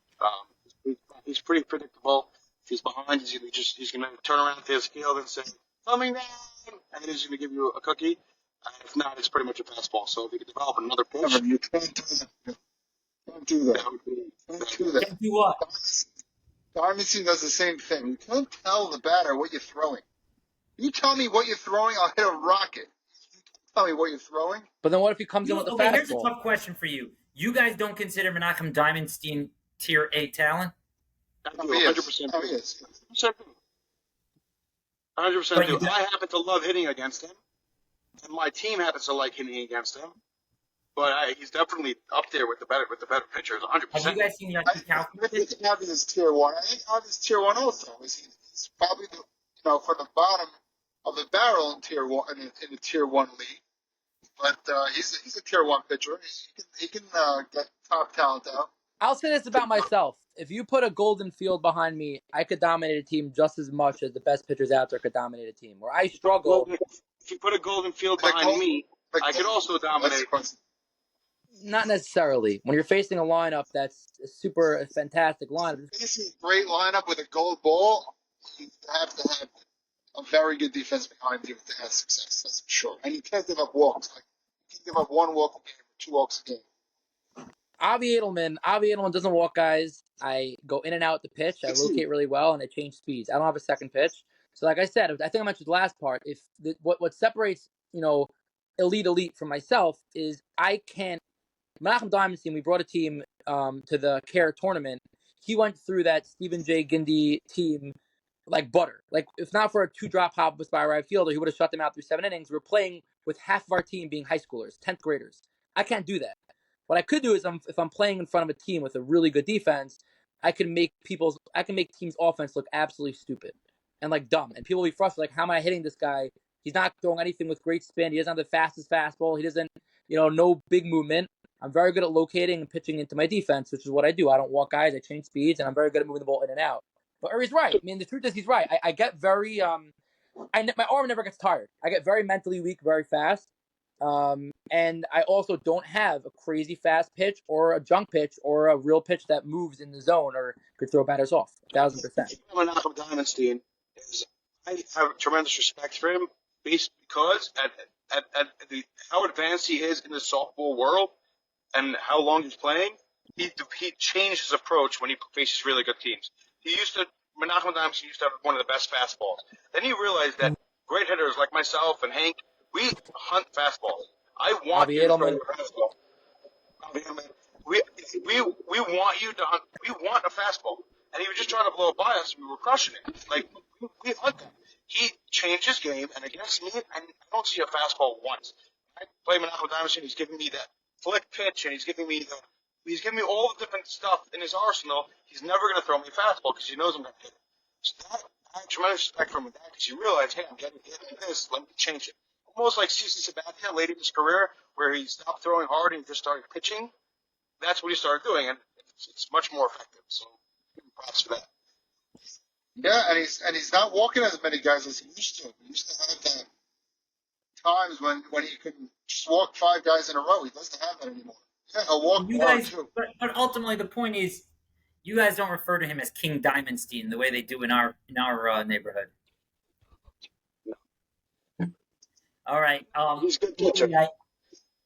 He's pretty predictable. If he's behind, he's going to turn around to his field and say, "Coming down," and then he's going to give you a cookie. If not, it's pretty much a fastball. So if he could develop another pitch, You can't do that. Don't do that. that would be. Don't do that. Can't do what? Diamantstein does the same thing. You can't tell the batter what you're throwing. You tell me what you're throwing, I'll hit a rocket. You tell me what you're throwing. But then what if he comes in with a Okay, here's a fastball? tough question for you. You guys don't consider Menachem Diamantstein tier A talent? I do, He 100%. is. He is. 100% do. I happen to love hitting against him, and my team happens to like hitting against him. But he's definitely up there with the better pitchers, 100%. Have you guys seen Yossi I think Avi is tier 1. I think Avi is tier 1 also. He's probably from the bottom of the barrel in tier 1 in the tier 1 league. But he's a tier 1 pitcher. He can get top talent out. I'll say this about myself. If you put a golden field behind me, I could dominate a team just as much as the best pitchers out there could dominate a team. Where I struggle. If you put a golden field behind me, I could also dominate. Not necessarily. When you're facing a lineup that's a super fantastic lineup. Facing a great lineup with a gold ball, you have to have a very good defense behind you to have success. That's for sure. And you can't give up walks. You can give up 1 walk a game or 2 walks a game. Avi Adelman doesn't walk guys. I go in and out the pitch. I locate really well, and I change speeds. I don't have a second pitch. So like I said, I think I mentioned the last part. If what separates elite from myself is I can't. Menachem Diamantstein, we brought a team to the CARE tournament. He went through that Stephen J. Gindy team like butter. Like, if not for a 2-drop hop by a right fielder, he would have shut them out through 7 innings. We're playing with half of our team being high schoolers, 10th graders. I can't do that. What I could do is if I'm playing in front of a team with a really good defense, I can make teams' offense look absolutely stupid and like dumb. And people will be frustrated, like, how am I hitting this guy? He's not throwing anything with great spin. He doesn't have the fastest fastball. He doesn't, no big movement. I'm very good at locating and pitching into my defense, which is what I do. I don't walk guys. I change speeds, and I'm very good at moving the ball in and out. But Uri's right. I mean, the truth is he's right. I get very my arm never gets tired. I get very mentally weak very fast. And I also don't have a crazy fast pitch or a junk pitch or a real pitch that moves in the zone or could throw batters off 1,000%. Menachem Diamantstein I have tremendous respect for him because at how advanced he is in the softball world and how long he's playing, he changed his approach when he faces really good teams. Menachem Diamantstein used to have one of the best fastballs. Then he realized that great hitters like myself and Hank, we hunt fastballs. I want you to throw your fastball. We want you to hunt. We want a fastball. And he was just trying to blow it by us, and we were crushing it. Like, we hunt them. He changed his game, and against me, I don't see a fastball once. I play Menachem Diamantstein, he's giving me that flick pitch, and he's giving me all the different stuff in his arsenal. He's never going to throw me a fastball because he knows I'm going to hit it. So I have tremendous respect for him with that because you realize, hey, I'm getting hit like this. Let me change it. Almost like CC Sabathia late in his career, where he stopped throwing hard and just started pitching. That's what he started doing, and it's much more effective. So, give him props for that. Yeah, and he's not walking as many guys as he used to. He used to have that times when he could just walk 5 guys in a row. He doesn't have that anymore. Yeah, he'll walk You one or guys, two. but ultimately the point is, you guys don't refer to him as King Diamantstein the way they do in our neighborhood. All right. He's a good pitcher.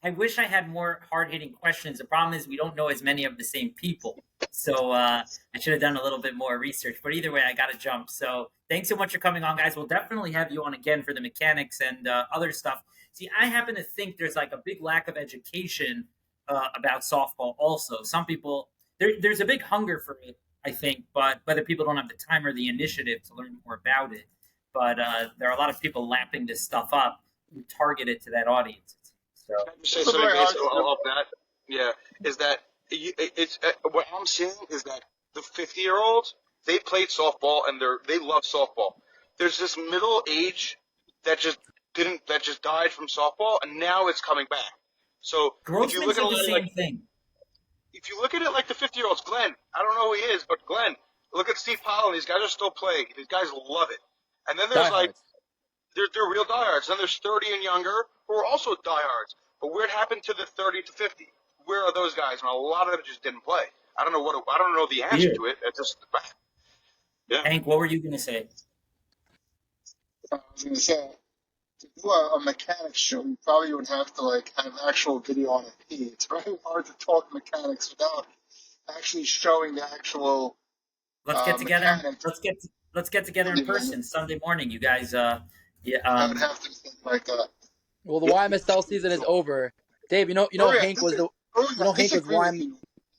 I wish I had more hard-hitting questions. The problem is we don't know as many of the same people. So I should have done a little bit more research. But either way, I got to jump. So thanks so much for coming on, guys. We'll definitely have you on again for the mechanics and other stuff. See, I happen to think there's like a big lack of education about softball also. Some people, there's a big hunger for it, I think, but whether people don't have the time or the initiative to learn more about it. But there are a lot of people lapping this stuff up who target it to that audience. So. Can I just say something based off that? Yeah, is that it's what I'm seeing is that the 50-year-olds, they played softball and they love softball. There's this middle age that just died from softball, and now it's coming back. So if you Grossman look said at the same thing. If you look at it like the 50-year-olds, Glenn, I don't know who he is, but Glenn, look at Steve Pollan. These guys are still playing. These guys love it. And then there's Diehards. they're real diehards. Then there's 30 and younger who are also diehards. But where it happened to the 30 to 50? Where are those guys? And a lot of them just didn't play. I don't know the answer to it. It's just the fact. Yeah. Hank, what were you going to say? I was going to say, to do a mechanics show, you probably would have to like have actual video on a feed. It's very hard to talk mechanics without actually showing the actual. Let's get together. Mechanics. Let's get together in person Sunday morning. You guys, I would have to think like that. Well, the YMSL season is over. Dave, you know Hank was the Hank was YM.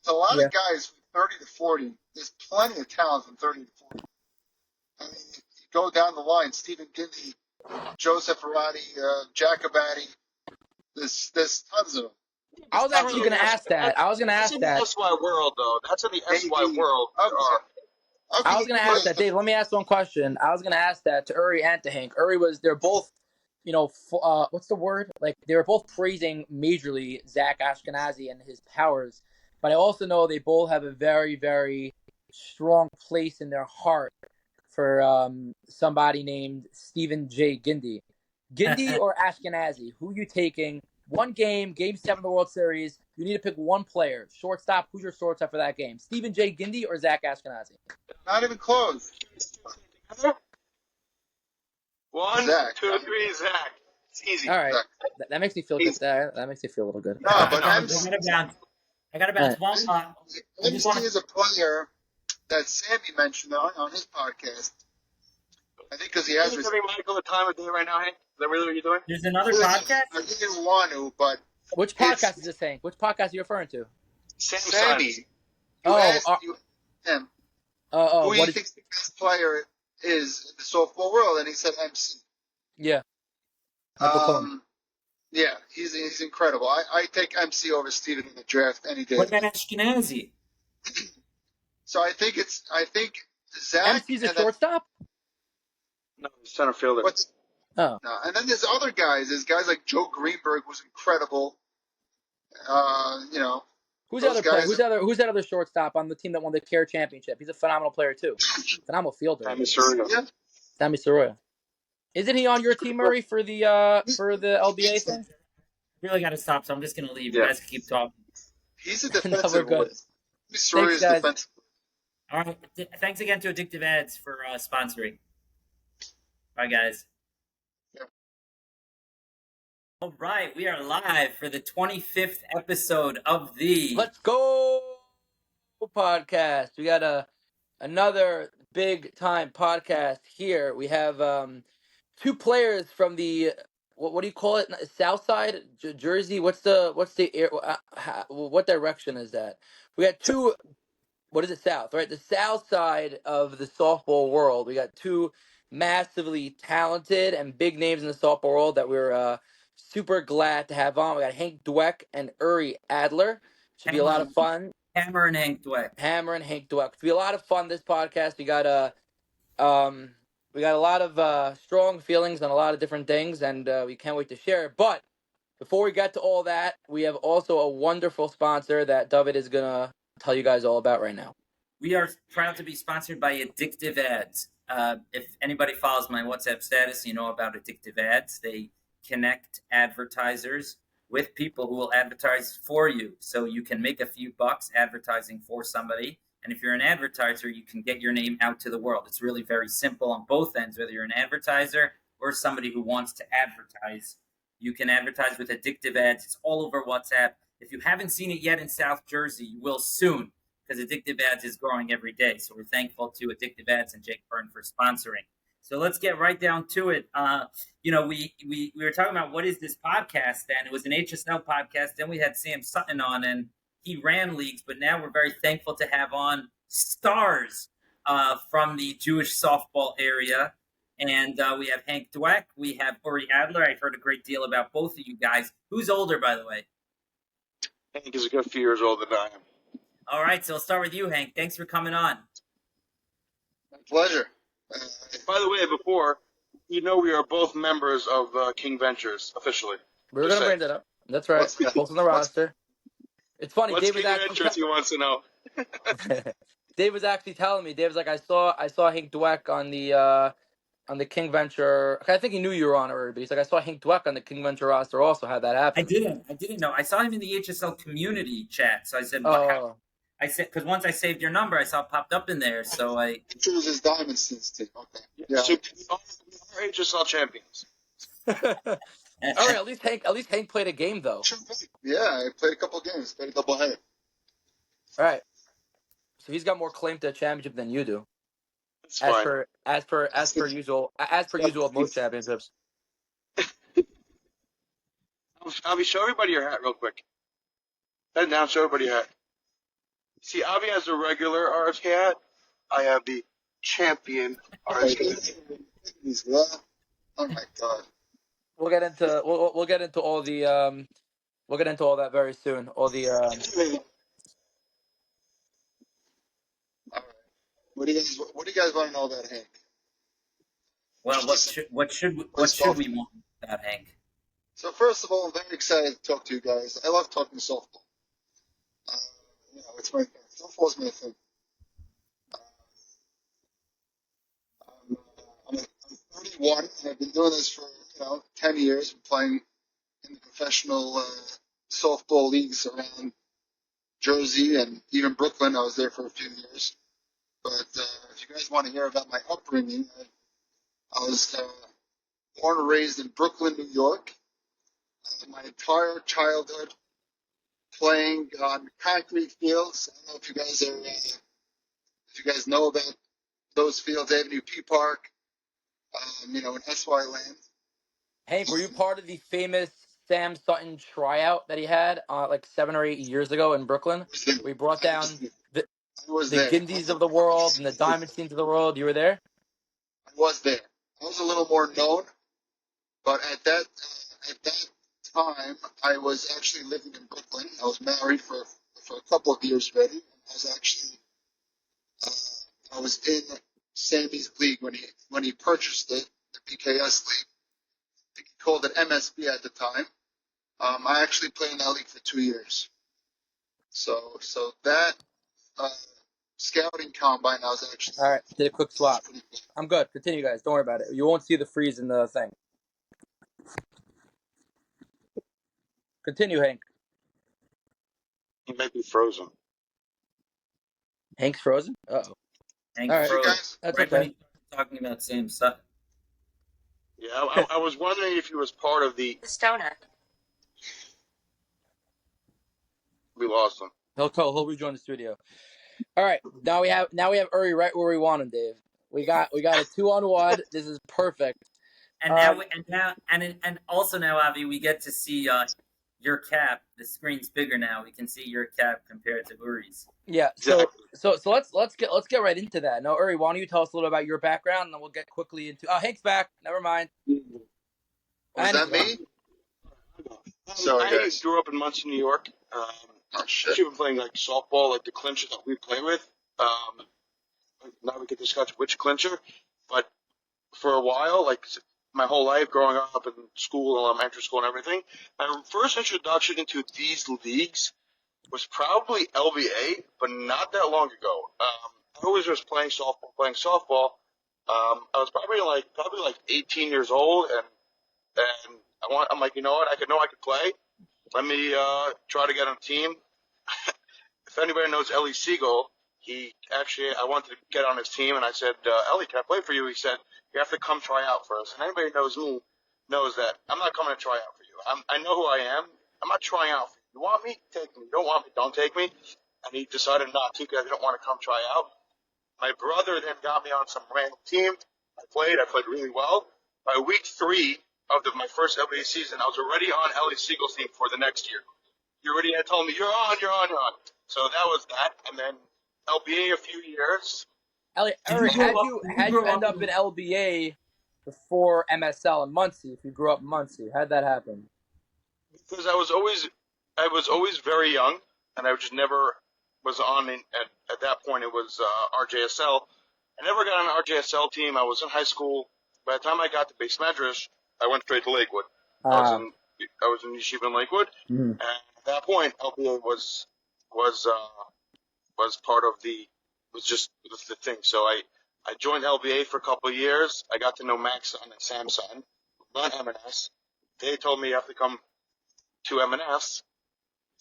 A lot of guys from 30 to 40. There's plenty of talent from 30 to 40. I mean, you go down the line, Stephen Gindy, Joseph Arati, Jacobati. There's tons of them. I was actually going to ask that. That's in the SY world, though. That's in the SY world. Okay. I was going to ask that, Dave. Let me ask one question. I was going to ask that to Uri and to Hank. They're both, what's the word? Like, they were both praising majorly Zach Ashkenazi and his powers. But I also know they both have a very, very strong place in their heart for somebody named Stephen J. Gindy. Gindy or Ashkenazi? Who are you taking? One game 7 of the World Series. You need to pick one player. Shortstop. Who's your shortstop for that game? Stephen J. Gindy or Zach Ashkenazi? Not even close. 1, Zach. 2, 3, Zach. It's easy. All right. Zach. That makes me feel good. That makes me feel a little good. No, but I got to bounce. One. MC is a player that Sammy mentioned on his podcast. I think because he has. Are you giving Michael the time of day right now, Hank? Is that really what you're doing? There's another podcast. I didn't want to, but Which podcast is this saying? Which podcast are you referring to? Sammy. Oh, asked him who what he is? thinks the best player is in the softball world, and he said MC. Yeah. Michael Cohen. Yeah, he's incredible. I take MC over Steven in the draft any day. What about Ashkenazi? So I think Zach. MC's a shortstop? No, center fielder. Oh. No, and then there's other guys. There's guys like Joe Greenberg, who's incredible. Who's the other player? Who's that other shortstop on the team that won the CARE championship? He's a phenomenal player too. Phenomenal fielder. Yeah. Sammy Soroya. Isn't he on your team, Murray, for the LBA thing? Really got to stop, so I'm just going to leave. Yeah. You guys can keep talking. He's a No, we're defensive good. one. Soroya's guys. defensive. All right. Thanks again to Addictive Ads for sponsoring. Bye, guys. Yeah. All right. We are live for the 25th episode of the Let's go podcast. We got another big time podcast here. We have two players from the what do you call it? South side, Jersey. What direction is that? We got two. What is it? South, right? The south side of the softball world. We got two massively talented and big names in the softball world that we're super glad to have on. We got Hank Dwek and Uri Adler. Should be a lot of fun. Hammerin and Hank Dwek. Hammerin, Hank Dwek. Should be a lot of fun. This podcast. We got We got a lot of strong feelings on a lot of different things, and we can't wait to share it. But before we get to all that, we have also a wonderful sponsor that David is going to tell you guys all about right now. We are proud to be sponsored by Addictive Ads. If anybody follows my WhatsApp status, you know about Addictive Ads. They connect advertisers with people who will advertise for you. So you can make a few bucks advertising for somebody. And if you're an advertiser, you can get your name out to the world. It's really very simple on both ends, whether you're an advertiser or somebody who wants to advertise. You can advertise with Addictive Ads. It's all over WhatsApp. If you haven't seen it yet in South Jersey, you will soon, because Addictive Ads is growing every day. So we're thankful to Addictive Ads and Jake Byrne for sponsoring. So let's get right down to it. We were talking about what is this podcast, and it was an HSL podcast. Then we had Sam Sutton on, and he ran leagues. But now we're very thankful to have on stars from the Jewish softball area. And we have Hank Dwek. We have Uri Adler. I've heard a great deal about both of you guys. Who's older, by the way? Hank is a good few years older than I am. All right, so I'll start with you, Hank. Thanks for coming on. My pleasure. By the way, before, we are both members of King Ventures, officially. We were going to bring that up. That's right. What's that? Both on the roster. It's funny. What's Dave King was actually Ventures, he wants to know. Dave was actually telling me. Dave was like, I saw Hank Dwek on the King Venture. I think he knew you were on it, but he's like, I saw Hank Dwek on the King Venture roster also. How'd that happen? I didn't know. I saw him in the HSL community chat, so I said, Oh. I said, because once I saved your number, I saw it popped up in there, so I... It was his Diamantstein team. Okay. Yeah. So we are HSL champions. All right, at least Hank played a game though. Yeah, I played a couple games. Played a doubleheader. All right, so he's got more claim to a championship than you do. That's fine. As per usual of most championships. Avi, show everybody your hat real quick. Head down, show everybody your hat. See, Avi has the regular RSK hat. I have the champion RSK hat. Oh my God. We'll get into all the we'll get into all that very soon. All the All right. What do you guys want to know about Hank? Well, what should we want about Hank? So first of all, I'm very excited to talk to you guys. I love talking softball. It's my thing. Softball's my thing. I'm 31, and I've been doing this for 10 years. I'm playing in the professional softball leagues around Jersey and even Brooklyn. I was there for a few years. But if you guys want to hear about my upbringing, I was born and raised in Brooklyn, New York. My entire childhood playing on concrete fields. I don't know if you guys know about those fields, Avenue P Park, in SY land. Hank, were you part of the famous Sam Sutton tryout that he had like 7 or 8 years ago in Brooklyn? We brought down the Gindies of the world and the Diamantsteins of the world. You were there? I was there. I was a little more known, but at that time, I was actually living in Brooklyn. I was married for a couple of years already. I was in Sammy's league when he purchased it, the PKS league. I think he called it MSB at the time. I actually played in that league for 2 years. So that scouting combine, I was actually... All right, did a quick swap. I'm good. Continue, guys. Don't worry about it. You won't see the freeze in the thing. Continue, Hank. He might be frozen. Hank's frozen? Uh-oh. Hank All right. froze That's right okay. when he was talking about Sam Sutton. Yeah, I was wondering if he was part of the... Stoner. We lost him. He'll rejoin the studio. All right, now we have Uri right where we want him, Dave. We got a 2-on-1. This is perfect. And also now, Avi, we get to see your cap. The screen's bigger now. We can see your cap compared to Uri's. Yeah. So let's get right into that. Now, Uri, why don't you tell us a little about your background, and then we'll get quickly into. Oh, Hank's back. Never mind. Was that me? Sorry, I guys. grew up in Muncie, New York. Oh, shit. I've been playing like softball, like the clincher that we play with. Now we can discuss which clincher, but for a while, like my whole life growing up in school, elementary school and everything. My first introduction into these leagues was probably LBA, but not that long ago. I always was playing softball. I was probably like 18 years old, and I'm like, you know what? I could play. Let me try to get on a team. If anybody knows Ellie Siegel, I wanted to get on his team, and I said, Ellie, can I play for you? He said, you have to come try out for us. And anybody who knows me knows that I'm not coming to try out for you. I know who I am. I'm not trying out for you. You want me? Take me. You don't want me? Don't take me. And he decided not to because he didn't want to come try out. My brother then got me on some random team. I played really well. By week 3 of my first LBA season, I was already on Ellie Siegel's team for the next year. He already had told me, you're on. So that was that. And then LBA a few years. Elliot, Did you Eric, grow had up- you did you had grow you end up up in- in LBA before MSL in Muncie? If you grew up in Muncie, how'd that happen? Because I was always very young, and I just never was on. At that point, it was RJSL. I never got on an RJSL team. I was in high school. By the time I got to Base Medrash, I went straight to Lakewood. I was in Yeshiva in Lakewood, Mhm. and at that point, LBA was part of the thing. So I joined LBA for a couple of years. I got to know Max and Sam Son, run M&S. They told me you have to come to M&S.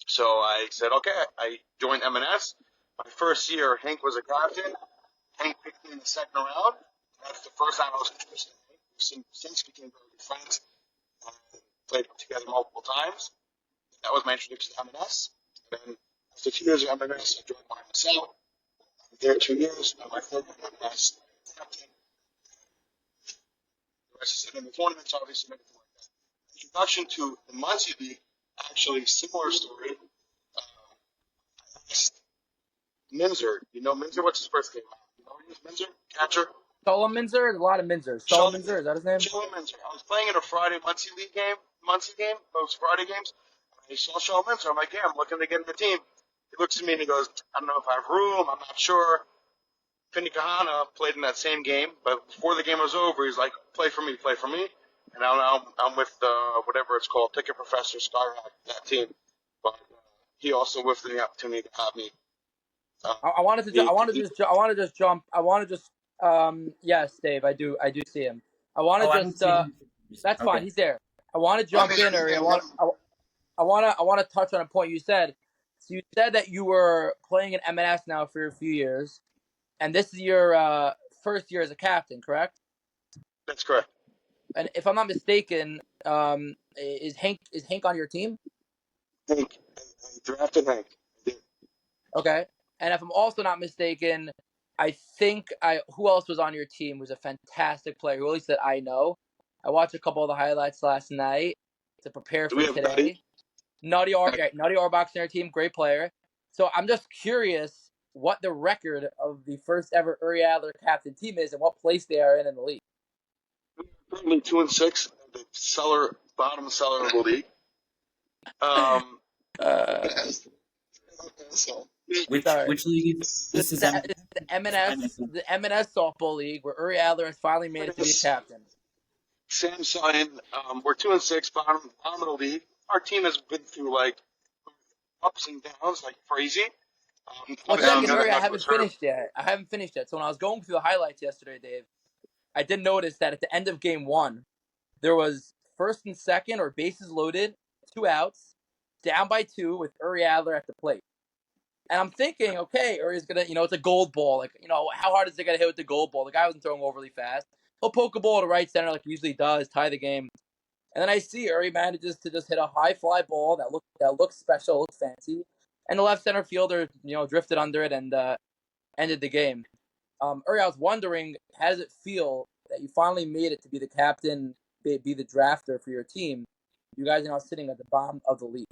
So I said, okay. I joined M&S. My first year, Hank was a captain. Hank picked me in the second round. That's the first time I was interested in Hank. We since became very good friends. Played together multiple times. That was my introduction to M&S. And then after 2 years of M&S, I joined YMSL. I was there 2 years. And my third year of M&S, captain. The rest is in the tournaments, obviously, and everything like that. Introduction to the Muncie League, actually similar story. Minzer. You know Minzer? What's his first name? You know Minzer? Catcher? Solomon Minzer? There's a lot of Minzers. Solomon Minzer, is that his name? Shelly Minzer. I was playing in a Friday Muncie game, those Friday games. I saw Shelly Minzer. I'm like, yeah, I'm looking to get in the team. He looks at me and he goes, I don't know if I have room. I'm not sure. Finny Kahana played in that same game, but before the game was over, he's like, play for me. And now I'm with whatever it's called, Ticket Professor Skyrock, that team. But he also whiffed the opportunity to have me. I want to just jump. Yes, Dave, I do see him. I want to I don't just. see him. That's Okay. fine. He's there. I want to jump in, or I want to touch on a point you said. So you said that you were playing in M&S now for a few years, and this is your first year as a captain, correct? That's correct. And if I'm not mistaken, is Hank on your team? Hank. I drafted Hank. Okay. And if I'm also not mistaken, I think who else was on your team was a fantastic player, who at least that I know. I watched a couple of the highlights last night to prepare Do for we have today. Nutty Auerbach's on your team, great player. So I'm just curious what the record of the first ever Uri Adler captain team is and what place they are in the league. Currently 2-6, the bottom cellar of the league. Which league? This is the M&S softball league where Uri Adler has finally made it to be a captain. Sam Son, we're 2-6, bottom of the league. Our team has been through like ups and downs like crazy. One second, Uri, I haven't haven't finished yet. So when I was going through the highlights yesterday, Dave, I did notice that at the end of game 1, there was first and second or bases loaded, 2 outs, down by 2 with Uri Adler at the plate. And I'm thinking, okay, Uri's going to, it's a gold ball. Like, how hard is it going to hit with the gold ball? The guy wasn't throwing overly fast. He'll poke a ball to right center like he usually does, tie the game. And then I see Uri manages to just hit a high fly ball that looks special, looks fancy. And the left center fielder, drifted under it and ended the game. Uri, I was wondering, how does it feel that you finally made it to be the captain, be the drafter for your team? You guys are now sitting at the bottom of the league.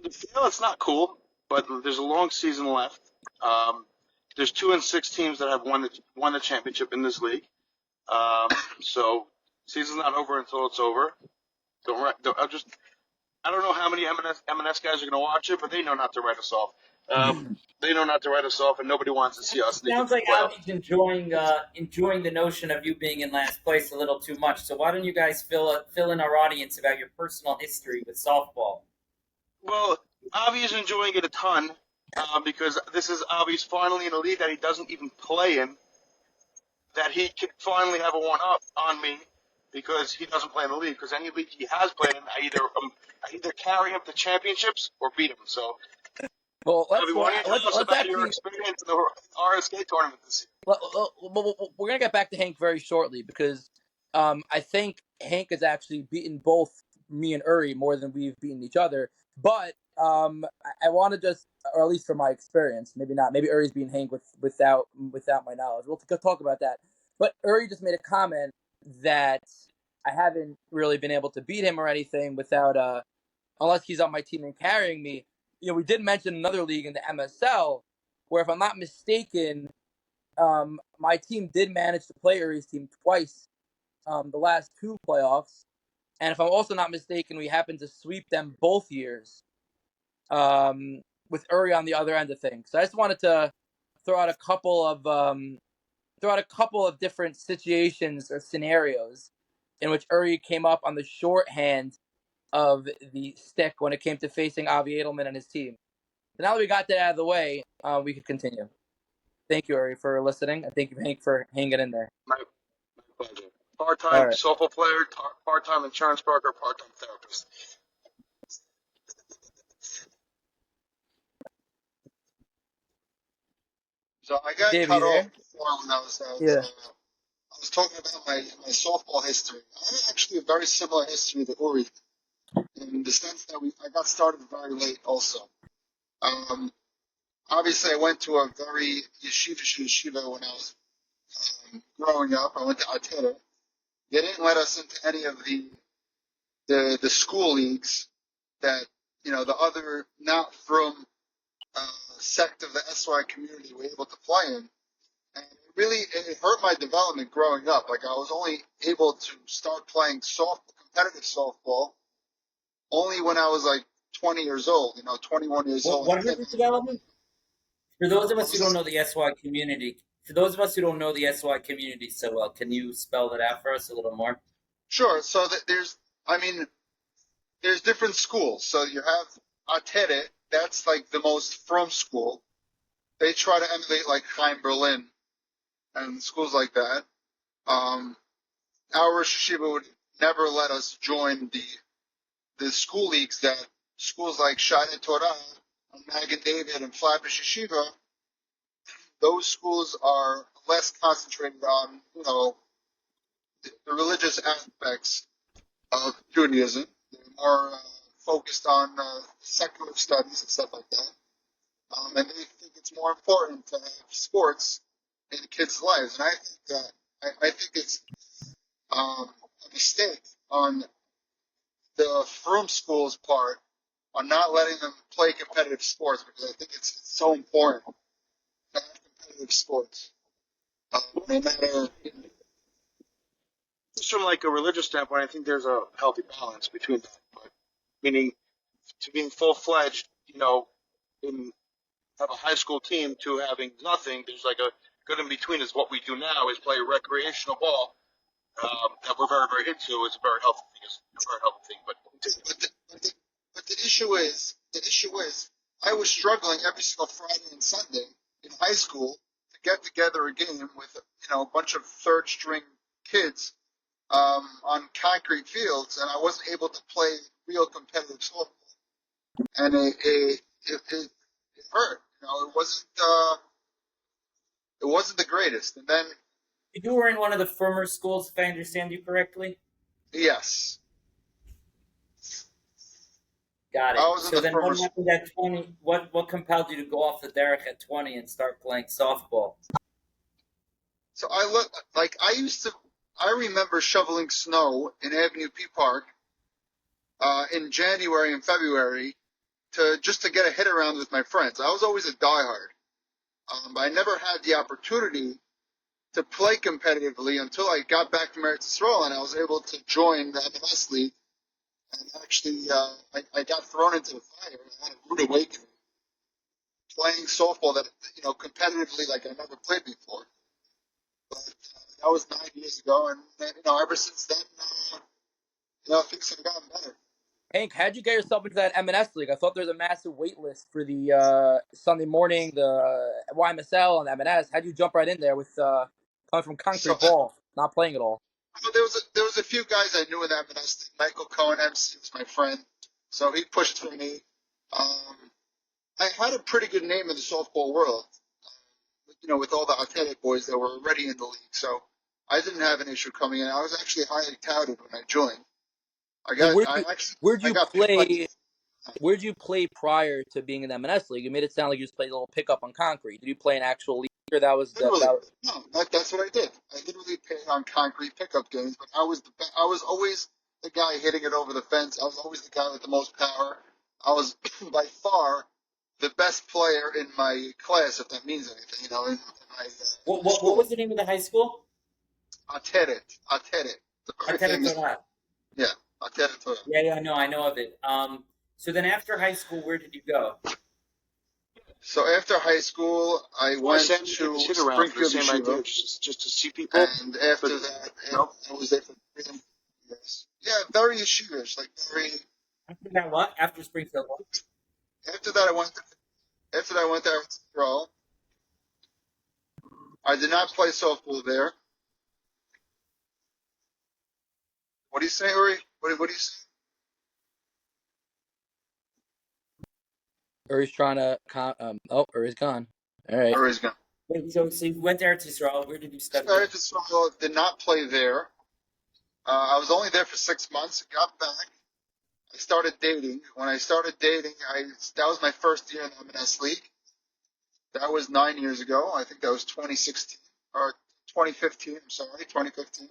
The feel it's not cool, but there's a long season left. There's 2-6 teams that have won the championship in this league. So season's not over until it's over. I don't know how many M&S guys are going to watch it, but they know not to write us off. They know not to write us off, and nobody wants to see us. Sounds like Avi's enjoying the notion of you being in last place a little too much. So why don't you guys fill in our audience about your personal history with softball? Well, Avi is enjoying it a ton because this is Avi's finally in a league that he doesn't even play in, that he can finally have a one-up on me because he doesn't play in the league. Because any league he has played in, I either carry him to championships or beat him. So, Well, Avi, why don't you tell us let's about your actually experience in the RSK tournament this year? we're gonna get back to Hank very shortly because I think Hank has actually beaten both me and Uri more than we've beaten each other. But I want to just, or at least from my experience, maybe not. Maybe Uri's beaten Hank without my knowledge. We'll talk about that. But Uri just made a comment that I haven't really been able to beat him or anything without unless he's on my team and carrying me. You know, we did mention another league in the MSL where, if I'm not mistaken, my team did manage to play Uri's team twice the last two playoffs. And if I'm also not mistaken, we happened to sweep them both years with Uri on the other end of things. So I just wanted to throw out a couple of different situations or scenarios in which Uri came up on the shorthand of the stick when it came to facing Avi Adelman and his team. So now that we got that out of the way, we could continue. Thank you, Uri, for listening. And thank you, Hank, for hanging in there. My pleasure. Part-time softball player, part-time insurance broker, part-time therapist. So I got Dave, cut you off there? before when I was Yeah. I was talking about my softball history. I have actually a very similar history to Uri in the sense that I got started very late also. Obviously, I went to a very yeshiva when I was growing up. I went to Atera. They didn't let us into any of the school leagues that, the other not from sect of the SY community were able to play in. And it hurt my development growing up. Like, I was only able to start playing competitive softball only when I was like 20 years old, 21 years old. What hurt your development? For those of us who don't know the SY community, so well, can you spell that out for us a little more? Sure. So there's different schools. So you have Ateret, that's like the most from school. They try to emulate like Chaim Berlin and schools like that. Our Rosh Yeshiva would never let us join the school leagues that schools like Shadei Torah and Magen David and Flatbush Yeshiva. Those schools are less concentrated on, the religious aspects of Judaism. They're more focused on secular studies and stuff like that. And they think it's more important to have sports in kids' lives. And I think that I think it's a mistake on the Frum School's part on not letting them play competitive sports, because I think it's so important to have competitive sports. No matter. Just from like a religious standpoint, I think there's a healthy balance between that. But meaning to being full-fledged, have a high school team to having nothing. There's like a good in between. Is what we do now is play recreational ball that we're very, very into. It's a very healthy thing. It's a very healthy thing. But the issue is, I was struggling every single Friday and Sunday in high school to get together a game with a bunch of third string kids on concrete fields, and I wasn't able to play real competitive softball, and it hurt. It wasn't the greatest. And then You were in one of the former schools, if I understand you correctly. yes, Got it. I was in So the then, former what happened at 20? What compelled you to go off the derrick at 20 and start playing softball? So I remember shoveling snow in Avenue P Park in January and February just to get a hit around with my friends. I was always a diehard. But I never had the opportunity to play competitively until I got back from Eretz Yisrael and I was able to join the MLS League. And actually, I got thrown into the fire. I had a rude awakening playing softball that competitively like I never played before. But that was 9 years ago, and ever since then, things have gotten better. Hank, how'd you get yourself into that M&S league? I thought there was a massive wait list for the Sunday morning, the YMSL and M&S. How'd you jump right in there with coming from concrete ball, not playing at all? Well, there was a few guys I knew in that M&S. Michael Cohen MC was my friend, so he pushed for me. I had a pretty good name in the softball world, with all the athletic boys that were already in the league. So I didn't have an issue coming in. I was actually highly touted when I joined. Where'd you play prior to being in the M&S league? You made it sound like you just played a little pickup on concrete. Did you play an actual league, or that was No, that's what I did. I literally played on concrete pickup games, but I was always the guy hitting it over the fence. I was always the guy with the most power. I was by far the best player in my class, if that means anything. In my What was the name of the high school? Ateret. Torah. Yeah, Ateret Torah. Yeah, I know of it. So then after high school, where did you go? So after high school, I went to Springfield Yeshiva, just to see people. And after that, I was there for 3 years. Yeah, very yeshivish, like very. After that, what? After Springfield, what? After that, I went to Israel. I did not play softball there. What do you say, Uri? What do you say? Uri's trying to. Uri's gone. All right. Uri's gone. Wait, so you went there to Israel. Where did you study? Started to Israel. Did not play there. I was only there for 6 months. Got back. I started dating. When I started dating, that was my first year in the M&S League. That was 9 years ago. I think that was 2016 or 2015. I'm sorry, 2015.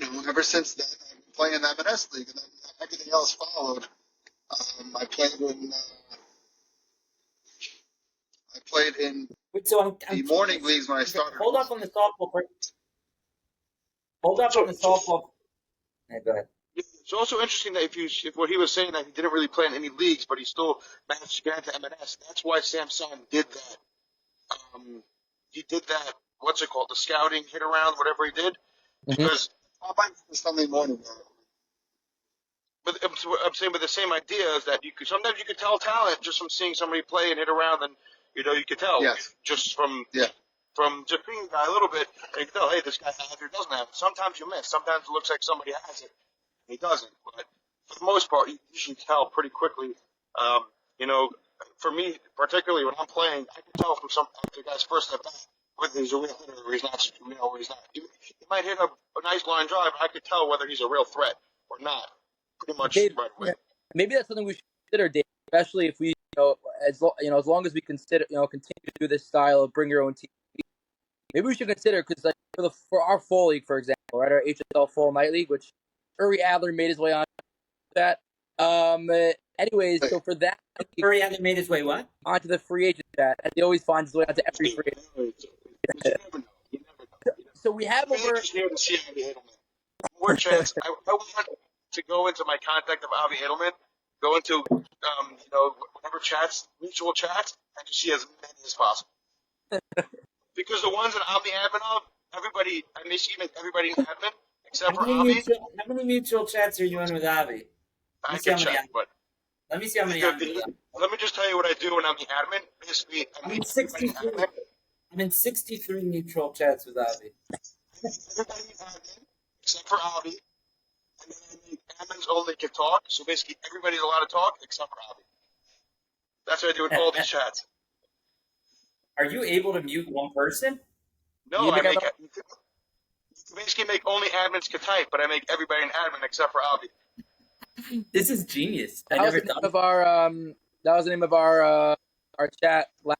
And ever since then, I've been playing in the M&S League, and then everything else followed. I played in Wait, so I'm the morning leagues when I started. Hold up on the softball. Hold up on the softball. Yeah, go ahead. It's also interesting that if what he was saying that he didn't really play in any leagues, but he still managed to get into M&S. That's why Samson did that. He did that. What's it called? The scouting hit around, whatever he did, because Sunday morning. But I'm saying, with the same idea is that sometimes you could tell talent just from seeing somebody play and hit around, and you could tell just from just being a guy a little bit. And you can tell, hey, this guy has it or doesn't have it. Sometimes you miss. Sometimes it looks like somebody has it, and he doesn't. But for the most part, you usually tell pretty quickly. For me, particularly when I'm playing, I can tell from the guy's first at bat whether he's a real hitter or he's not. Or he's not. He might hit a nice line drive, and I could tell whether he's a real threat or not. Pretty much right away. Maybe that's something we should consider, Dave, especially if we, as long as we consider, continue to do this style of bring your own team. Maybe we should consider, because for our fall league, for example, right, our HSL Fall Night League, which Uri Adler made his way on that. Anyways, so for that, Uri Adler made his way what? Onto the free agent chat, and he always finds his way onto every free agent. You never know. So we have over. More chance. I want to go into my contact of Avi Edelman, go into whatever chats, mutual chats, and just see as many as possible. Because the ones that I'm the admin of, I may see everybody in admin except for Avi. How many mutual chats are you in with Avi? I can check, but let me see how many. Let me just tell you what I do when I'm the admin. Basically, I'm in 63. I'm in 63 mutual chats with Avi. Everybody in admin except for Avi. And then I make admins only can talk, so basically everybody's allowed to talk except for Avi. That's what I do with all these chats. Are you able to mute one person? No, you basically make only admins can type, but I make everybody an admin except for Avi. This is genius. That was the name of our chat last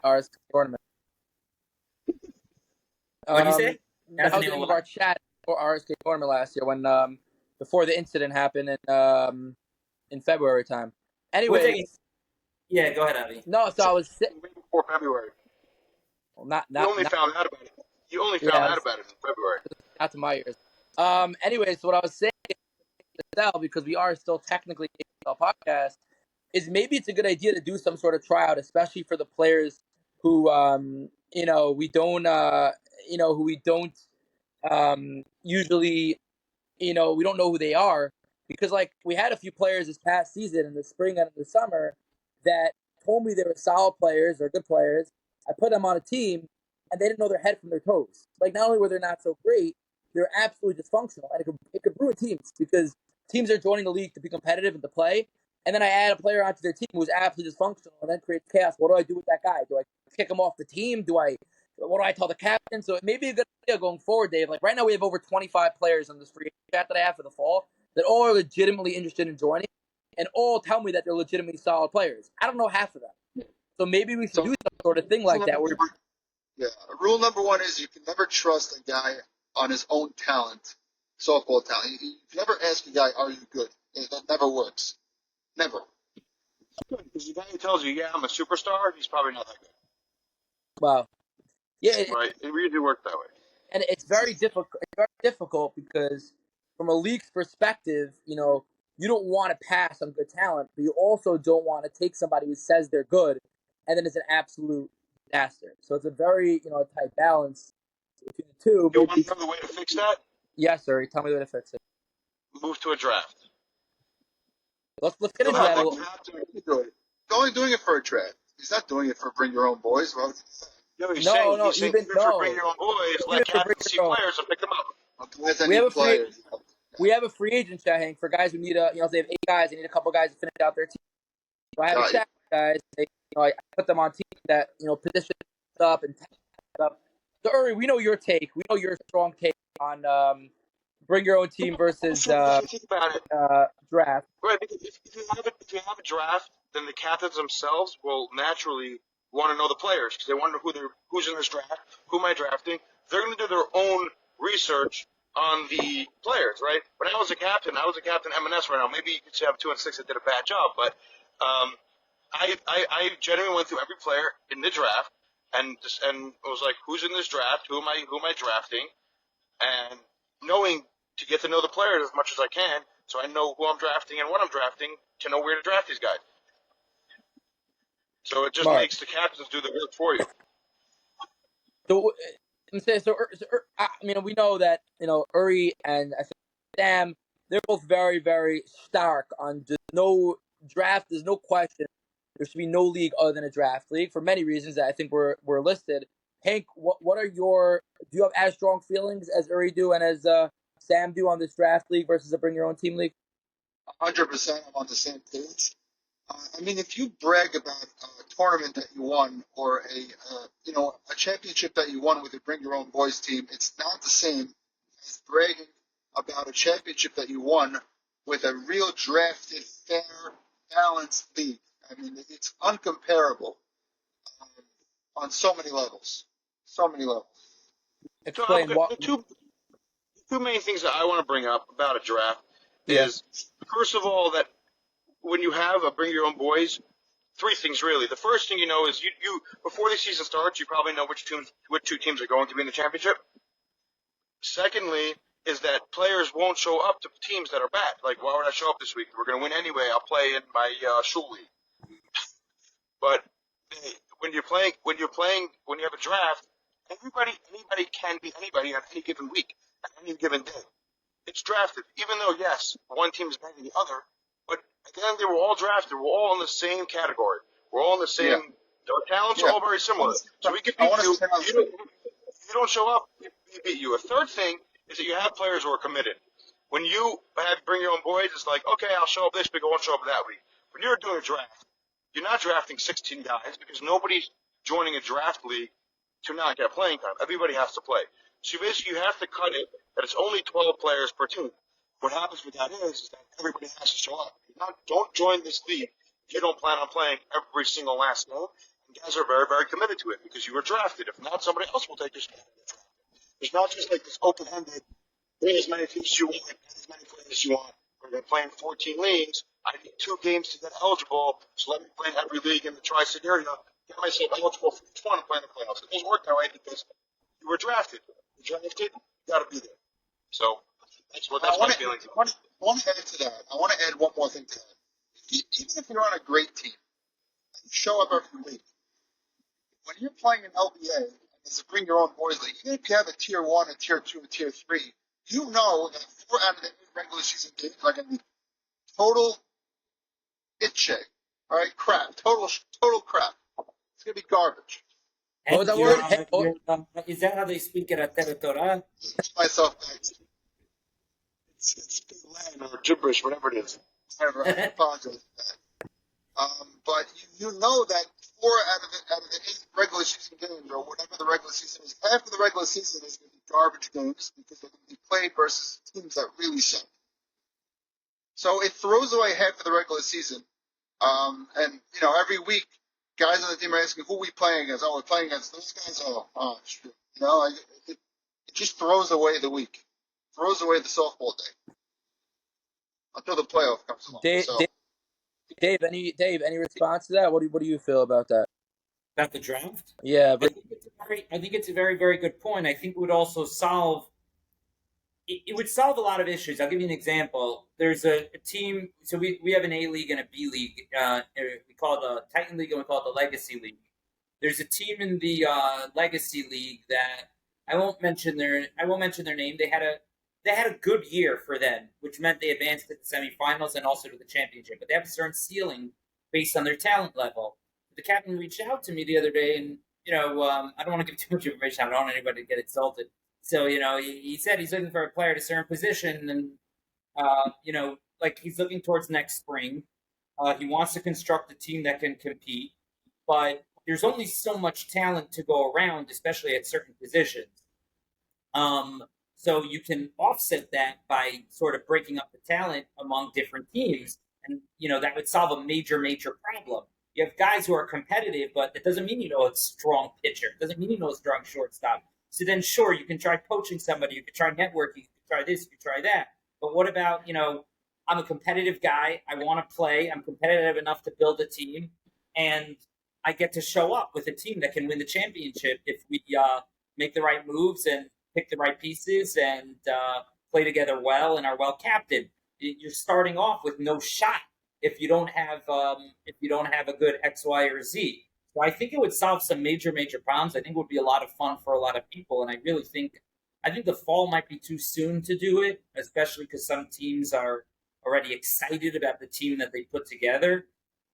RSK tournament. What did you say? That was the name of our chat for RSK tournament last year when before the incident happened in February time. Anyway, yeah, go ahead, Avi. No, so I was before February. Well, not you only found out about it. You only found out about it in February. Not to my ears. Anyway, so what I was saying this out because we are still technically a podcast, is maybe it's a good idea to do some sort of tryout, especially for the players who, we don't, who we don't usually, we don't know who they are. Because, like, we had a few players this past season in the spring and in the summer that told me they were solid players or good players. I put them on a team, and they didn't know their head from their toes. Like, not only were they not so great, they're absolutely dysfunctional. And it could ruin teams because teams are joining the league to be competitive and to play. And then I add a player onto their team who's absolutely dysfunctional and then creates chaos. What do I do with that guy? Do I kick him off the team? What do I tell the captain? So it may be a good idea going forward, Dave. Like right now we have over 25 players on this free chat that I have for the fall that all are legitimately interested in joining and all tell me that they're legitimately solid players. I don't know half of them. So maybe we should do some sort of thing like that. Rule number one is you can never trust a guy on his own talent, softball talent. You can never ask a guy, are you good? That never works. Never. Because the guy who tells you, yeah, I'm a superstar, he's probably not that good. Wow. Yeah. Right. It really works that way. And it's very difficult. It's very difficult because from a league's perspective, you don't want to pass on good talent, but you also don't want to take somebody who says they're good and then it's an absolute disaster. So it's a very, tight balance between the two. You want to know the way to fix that? Yes, sir. Tell me the way to fix it. Move to a draft. Let's get into that. He's only doing it for a draft. He's not doing it for bring your own boys. Well, he's saying for bring your own boys, let captains see players and pick them up. We have a free agent chat, Hank, for guys who need if they have 8 guys, they need a couple guys to finish out their team. So I have a chat with guys. I put them on teams that position up and up. So Uri, we know your take. We know your strong take on bring your own team versus think about it. Draft. Right, because if you have a draft, then the captains themselves will naturally want to know the players because they wonder who's in this draft, who am I drafting. They're going to do their own research on the players, right? When I was a captain M&S right now. Maybe you could say I'm 2-6 that did a bad job, but I genuinely went through every player in the draft and was like, who's in this draft? Who am I drafting? And knowing to get to know the players as much as I can, so I know who I'm drafting and what I'm drafting to know where to draft these guys. So it just makes the captains do the work for you. We know that Uri and Sam, they're both very, very stark on just no draft. There's no question. There should be no league other than a draft league for many reasons that I think were listed. Hank, what are do you have as strong feelings as Uri do and as Sam do on this draft league versus a bring your own team league? 100%. I'm on the same page. If you brag about a tournament that you won or a championship that you won with a bring your own boys team, it's not the same as bragging about a championship that you won with a real drafted, fair, balanced league. It's uncomparable on so many levels. Explain what. The two main things that I want to bring up about a draft is, first of all, that when you have a bring your own boys, 3 things really. The first thing you know is you before the season starts, you probably know which 2 teams are going to be in the championship. Secondly, is that players won't show up to teams that are bad. Like, why would I show up this week? We're going to win anyway. I'll play in my shul league. But when you have a draft, anybody can be anybody on any given week, on any given day. It's drafted, even though yes, one team is better than the other. But at the end, they were all drafted. We're all in the same category. We're all in the same. Our talents are all very similar. So we can beat you. If you don't show up, we beat you. A third thing is that you have players who are committed. When you bring your own boys, it's like, okay, I'll show up this week, I won't show up that week. When you're doing a draft, you're not drafting 16 guys because nobody's joining a draft league to not get playing time. Everybody has to play. So basically you have to cut it that it's only 12 players per team. What happens with that is that everybody has to show up. Don't join this league if you don't plan on playing every single last game. And guys are very, very committed to it because you were drafted. If not, somebody else will take your spot. It's not just like this open-ended, bring as many teams as you want, as many players as you want. We're going to play in 14 leagues. I need 2 games to get eligible, so let me play in every league in the Tri-State area, get myself eligible for each one and play in the playoffs. It doesn't work that way because you were drafted. You're drafted, you got to be there. So that's my feeling. want to add to that. I want to add one more thing to that. Even if you're on a great team, and you show up every week, when you're playing an LBA, and it's a bring your own boys league, even if you have a tier 1, a tier 2, a tier 3, you know that 4 out of the 8 regular season games are going to be total shit. All right, crap. Total crap. It's going to be garbage. What was that word? Is that how they speak at Territora? Myself back. It's big Latin or gibberish, whatever it is. I apologize for that. But you know that 4 out of the 8 regular season games, or whatever the regular season is, half of the regular season is going to be garbage games because they're going to be played versus teams that really suck. So it throws away half of the regular season. And every week, guys on the team are asking, who are we playing against? Oh, we're playing against those guys. Oh, shoot. It just throws away the week. Throws away the softball day until the playoff comes along. Dave, any response to that? What do you feel about that? About the draft? Yeah, but I think it's a very, very good point. I think it would also solve a lot of issues. I'll give you an example. There's a team. So we have an A league and a B league. We call it the Titan League and we call it the Legacy League. There's a team in the Legacy League that I won't mention their name. They had a good year for them, which meant they advanced to the semifinals and also to the championship. But they have a certain ceiling based on their talent level. The captain reached out to me the other day, and I don't want to give too much information. I don't want anybody to get insulted. So he said he's looking for a player at a certain position, and he's looking towards next spring. He wants to construct a team that can compete, but there's only so much talent to go around, especially at certain positions. So you can offset that by sort of breaking up the talent among different teams. And, that would solve a major, major problem. You have guys who are competitive, but that doesn't mean a strong pitcher. It doesn't mean a strong shortstop. So then, sure, you can try poaching somebody. You can try networking. You can try this. You can try that. But what about, I'm a competitive guy. I want to play. I'm competitive enough to build a team. And I get to show up with a team that can win the championship if we make the right moves and pick the right pieces and play together well and are well captained. You're starting off with no shot if you don't have a good X, Y, or Z. So I think it would solve some major, major problems. I think it would be a lot of fun for a lot of people, and I think the fall might be too soon to do it, especially because some teams are already excited about the team that they put together.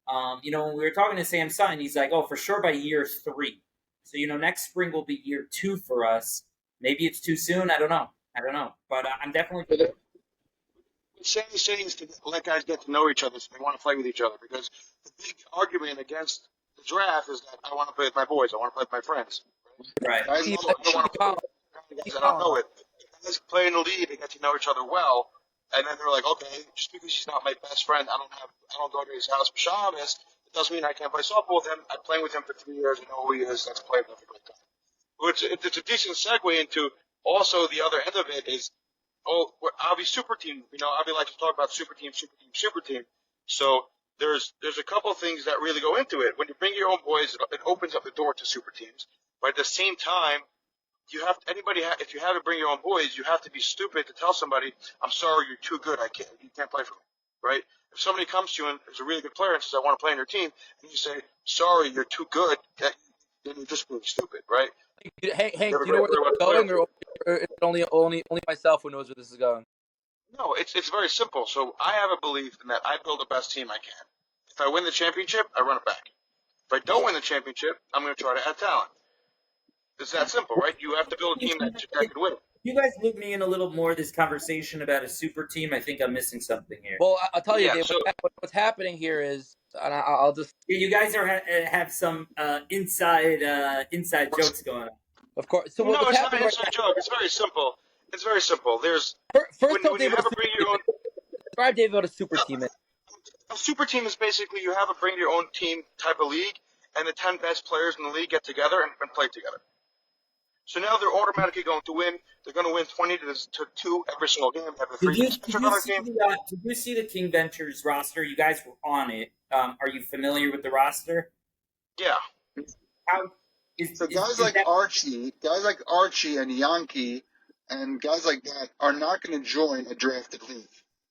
When we were talking to Sam Sutton, he's like, "Oh, for sure by year 3." So next spring will be year 2 for us. Maybe it's too soon. I don't know. But I'm definitely. What Sammy's saying is to let guys get to know each other so they want to play with each other. Because the big argument against the draft is that I want to play with my boys. I want to play with my friends. Right. I don't want to play with guys I don't know with. Guys play in the league, they get to know each other well. And then they're like, okay, just because he's not my best friend, I don't go to his house for Shabbos, it doesn't mean I can't play softball with him. I've played with him for 3 years. I know who he is. Let's play with him for a great time. It's a decent segue into also the other end of it is, Avi's super team. Avi likes to talk about super team. So there's a couple of things that really go into it. When you bring your own boys, it opens up the door to super teams. But at the same time, if you have to bring your own boys, you have to be stupid to tell somebody, I'm sorry, you're too good. You can't play for me, right? If somebody comes to you and is a really good player and says, I want to play on your team, and you say, sorry, you're too good, then you're just being stupid, right? Hank, do you know where this is going, or it's only myself who knows where this is going? No, it's very simple. So I have a belief in that I build the best team I can. If I win the championship, I run it back. If I don't win the championship, I'm going to try to add talent. It's that simple, right? You have to build a team that can win. You guys loop me in a little more this conversation about a super team. I think I'm missing something here. Well, I'll tell you, Dave, what's happening here is, and I'll just. You guys have some inside jokes going on. Of course. So no, it's not an inside joke. It's very simple. There's first when you have a bring your own. Describe Dave what a super team is. A super team is basically you have a bring your own team type of league, and the 10 best players in the league get together and play together. So now they're automatically going to win. They're going to win 20-2 every single game. Did you see the King Ventures roster? You guys were on it. Are you familiar with the roster? Yeah. Guys like Archie and Yankee and guys like that are not going to join a drafted league.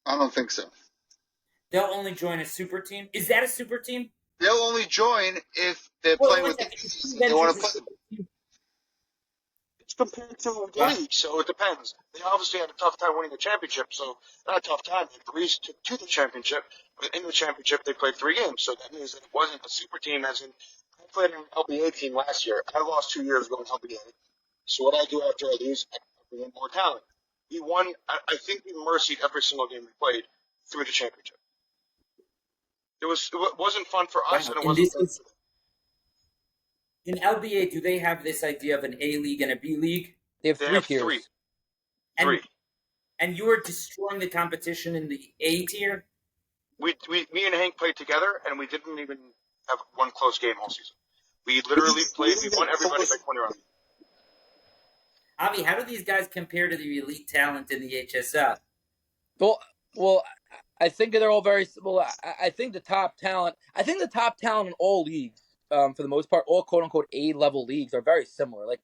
I don't think so. They'll only join a super team. Is that a super team? They'll only join if they're Well, playing what's with that? the they want to play them. It's compared to the Wow. league, so it depends. They obviously had a tough time winning the championship, so not a tough time. They breezed to the championship, but in the championship they played 3 games, so that means that it wasn't a super team. As in, I played an LBA team last year. I lost 2 years ago in LBA. So what I do after I lose, I bring in more talent. We won. I think we mercied every single game we played through the championship. It wasn't fun for us, Wow. and it And wasn't this fun is for them. in LBA. Do they have this idea of an A league and a B league? They have They 3 have tiers. 3. And 3. and you are destroying the competition in the A tier. Me and Hank played together, and we didn't even have one close game all season. We literally played. We won everybody by 20 runs. Avi, how do these guys compare to the elite talent in the HSL? Well, I think they're all very well. I think the top talent. I think the top talent in all leagues, for the most part, all quote unquote A level leagues are very similar. Like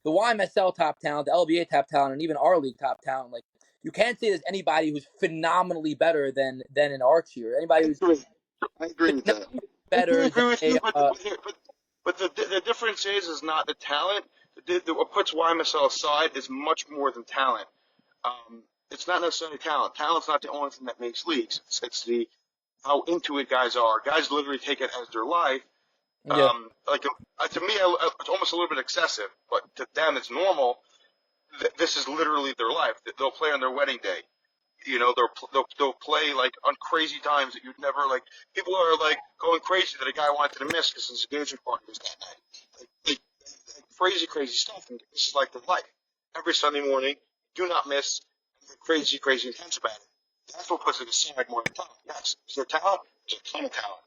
the YMSL top talent, the LBA top talent, and even our league top talent. Like you can't say there's anybody who's phenomenally better than in our tier. Anybody who's I agree with that. better I agree with than you, but the difference is not the talent. What puts YMSL aside is much more than talent. It's not necessarily talent. Talent's not the only thing that makes leagues. It's the how into it guys are. Guys literally take it as their life. yeah. Like to me, it's almost a little bit excessive, but to them, it's normal. This is literally their life. They'll play on their wedding day. You know, they'll play like on crazy times that you'd never like. People are like going crazy that a guy wanted to miss because his engagement party was that night. Like crazy stuff. And this is like their life. Every Sunday morning, do not miss. Crazy intense about it. That's what puts it aside more than talent. Yes, is there talent? There's a ton of talent.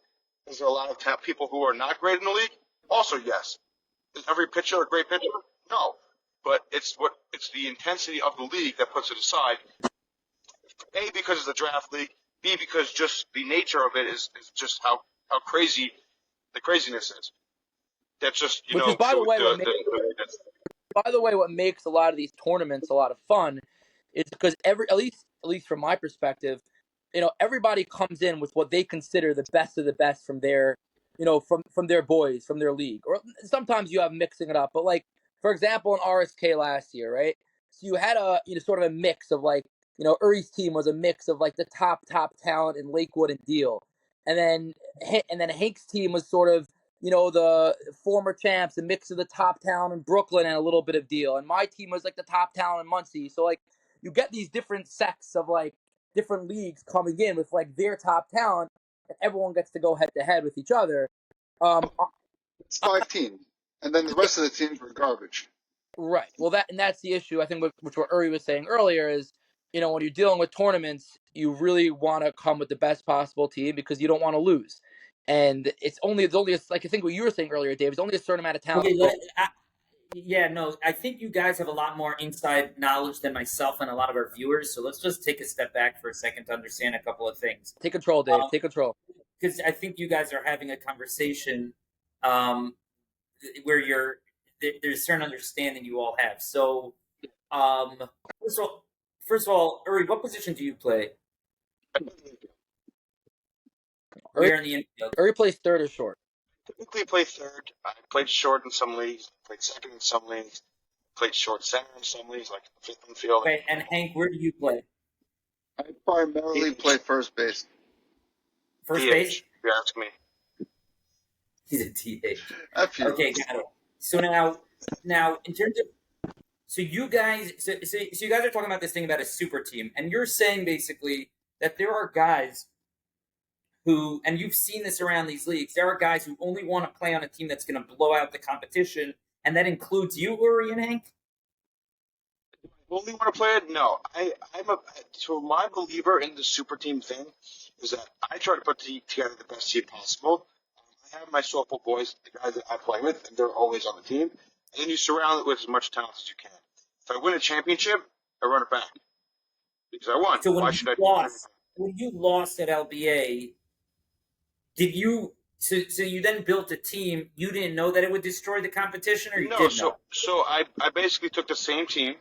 Is there a lot of people who are not great in the league? Also, yes. Is every pitcher a great pitcher? No. But it's the intensity of the league that puts it aside. A, because it's a draft league. B, because just the nature of it is just how crazy the craziness is. That's just Which is, by the way, what makes a lot of these tournaments a lot of fun is because at least from my perspective, everybody comes in with what they consider the best of the best from their, from their boys, from their league. Or sometimes you have mixing it up, but like for example, in RSK last year, right? So you had a sort of a mix of like, Uri's team was a mix of like the top talent in Lakewood and Deal, and then Hank's team was sort of the former champs, a mix of the top talent in Brooklyn and a little bit of Deal, and my team was like the top talent in Muncie. So like you get these different sects of like different leagues coming in with like their top talent, and everyone gets to go head to head with each other. It's 5 teams, and then the rest of the teams were garbage. Right. Well, that's the issue. I think which what Uri was saying earlier is, when you're dealing with tournaments, you really want to come with the best possible team because you don't want to lose. And it's only like I think what you were saying earlier, Dave. It's only a certain amount of talent. Okay, I think you guys have a lot more inside knowledge than myself and a lot of our viewers. So let's just take a step back for a second to understand a couple of things. Take control, Dave. Take control. Because I think you guys are having a conversation where there's a certain understanding you all have. So, first of all, Uri, what position do you play? Where in the infield? Uri plays third or short. Typically play third. I played short in some leagues. Played second in some leagues. Played short center in some leagues, like fifth infield. Okay, and Hank, where do you play? I primarily play first base. First DH, base? if you ask me. He's a DH. Okay, got it. So now in terms of so you guys are talking about this thing about a super team, and you're saying basically that there are guys who, and you've seen this around these leagues, there are guys who only want to play on a team that's going to blow out the competition, and that includes you, Uri and Hank? Only want to play it? No. So my believer in the super team thing is that I try to put together the best team possible. I have my softball boys, the guys that I play with, and they're always on the team. And then you surround it with as much talent as you can. If I win a championship, I run it back. Because I won. So when you lost at LBA, did you so you then built a team, you didn't know that it would destroy the competition, or you did know? So I basically took the same team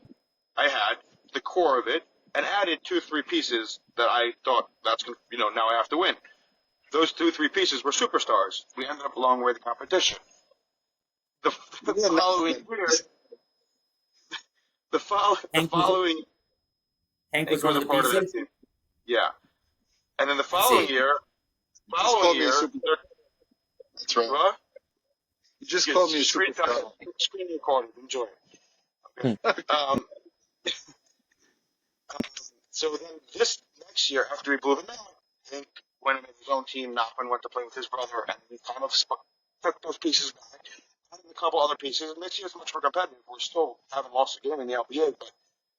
I had, the core of it, and added 2-3 pieces that I thought now I have to win. Those 2-3 pieces were superstars. We ended up a long way in the competition. The following year, the following Hank was Hank one was of a the part of that pieces. team. Yeah, and then the I see. following year, Just called me a superstar. That's right. what? You just called me a Screen superstar. recorded. Enjoy it. Okay. So then this next year, after he blew them out, Hank went into his own team. Nachman went to play with his brother, and we kind of took those pieces back. Added a couple other pieces, and this year's much more competitive. We're still haven't lost a game in the LBA, but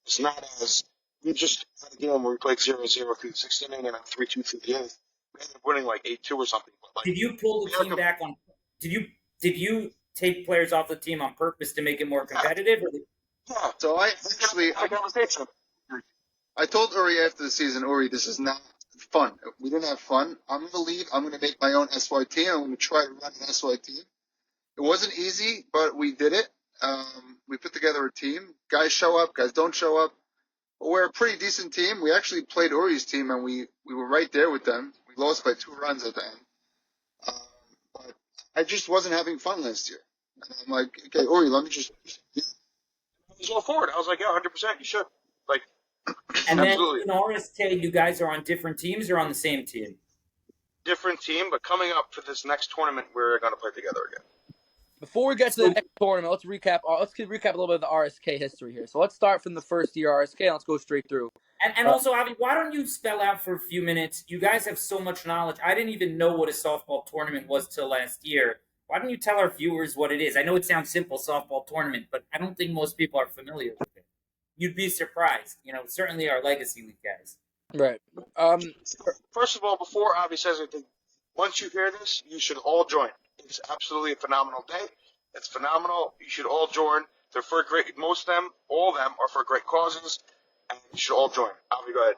it's not as we just had a game where we played 0-0 through the 6th inning and then 3-2 through the 8th. We ended up winning like 8-2 or something. But like, Did you pull the team back on? Did you take players off the team on purpose to make it more competitive? Or yeah. So I told Uri after the season, Uri, this is not fun. We didn't have fun. I'm going to leave. I'm going to make my own SY team. I'm going to try to run an SY team. It wasn't easy, but we did it. We put together a team. Guys show up, guys don't show up. But we're a pretty decent team. We actually played Uri's team, and we were right there with them. We lost by 2 runs at the end. But I just wasn't having fun last year. And I'm like, okay, Uri, let me just – I was all for it. I was like, yeah, 100%, you should. Like, and absolutely. then in RSK, you guys are on different teams or on the same team? Different team, but coming up for this next tournament, we're going to play together again. Before we get to the next tournament, let's recap a little bit of the RSK history here. So let's start from the first year RSK, and let's go straight through. And also, Avi, why don't you spell out for a few minutes? You guys have so much knowledge. I didn't even know what a softball tournament was till last year. Why don't you tell our viewers what it is? I know it sounds simple, softball tournament, but I don't think most people are familiar with it. You'd be surprised. Certainly our Legacy League guys. Right. First of all, before Avi says anything, once you hear this, you should all join. It's absolutely a phenomenal day. It's phenomenal. You should all join. They're for great. Most of them, all of them, are for great causes, and you should all join. Avi, go ahead.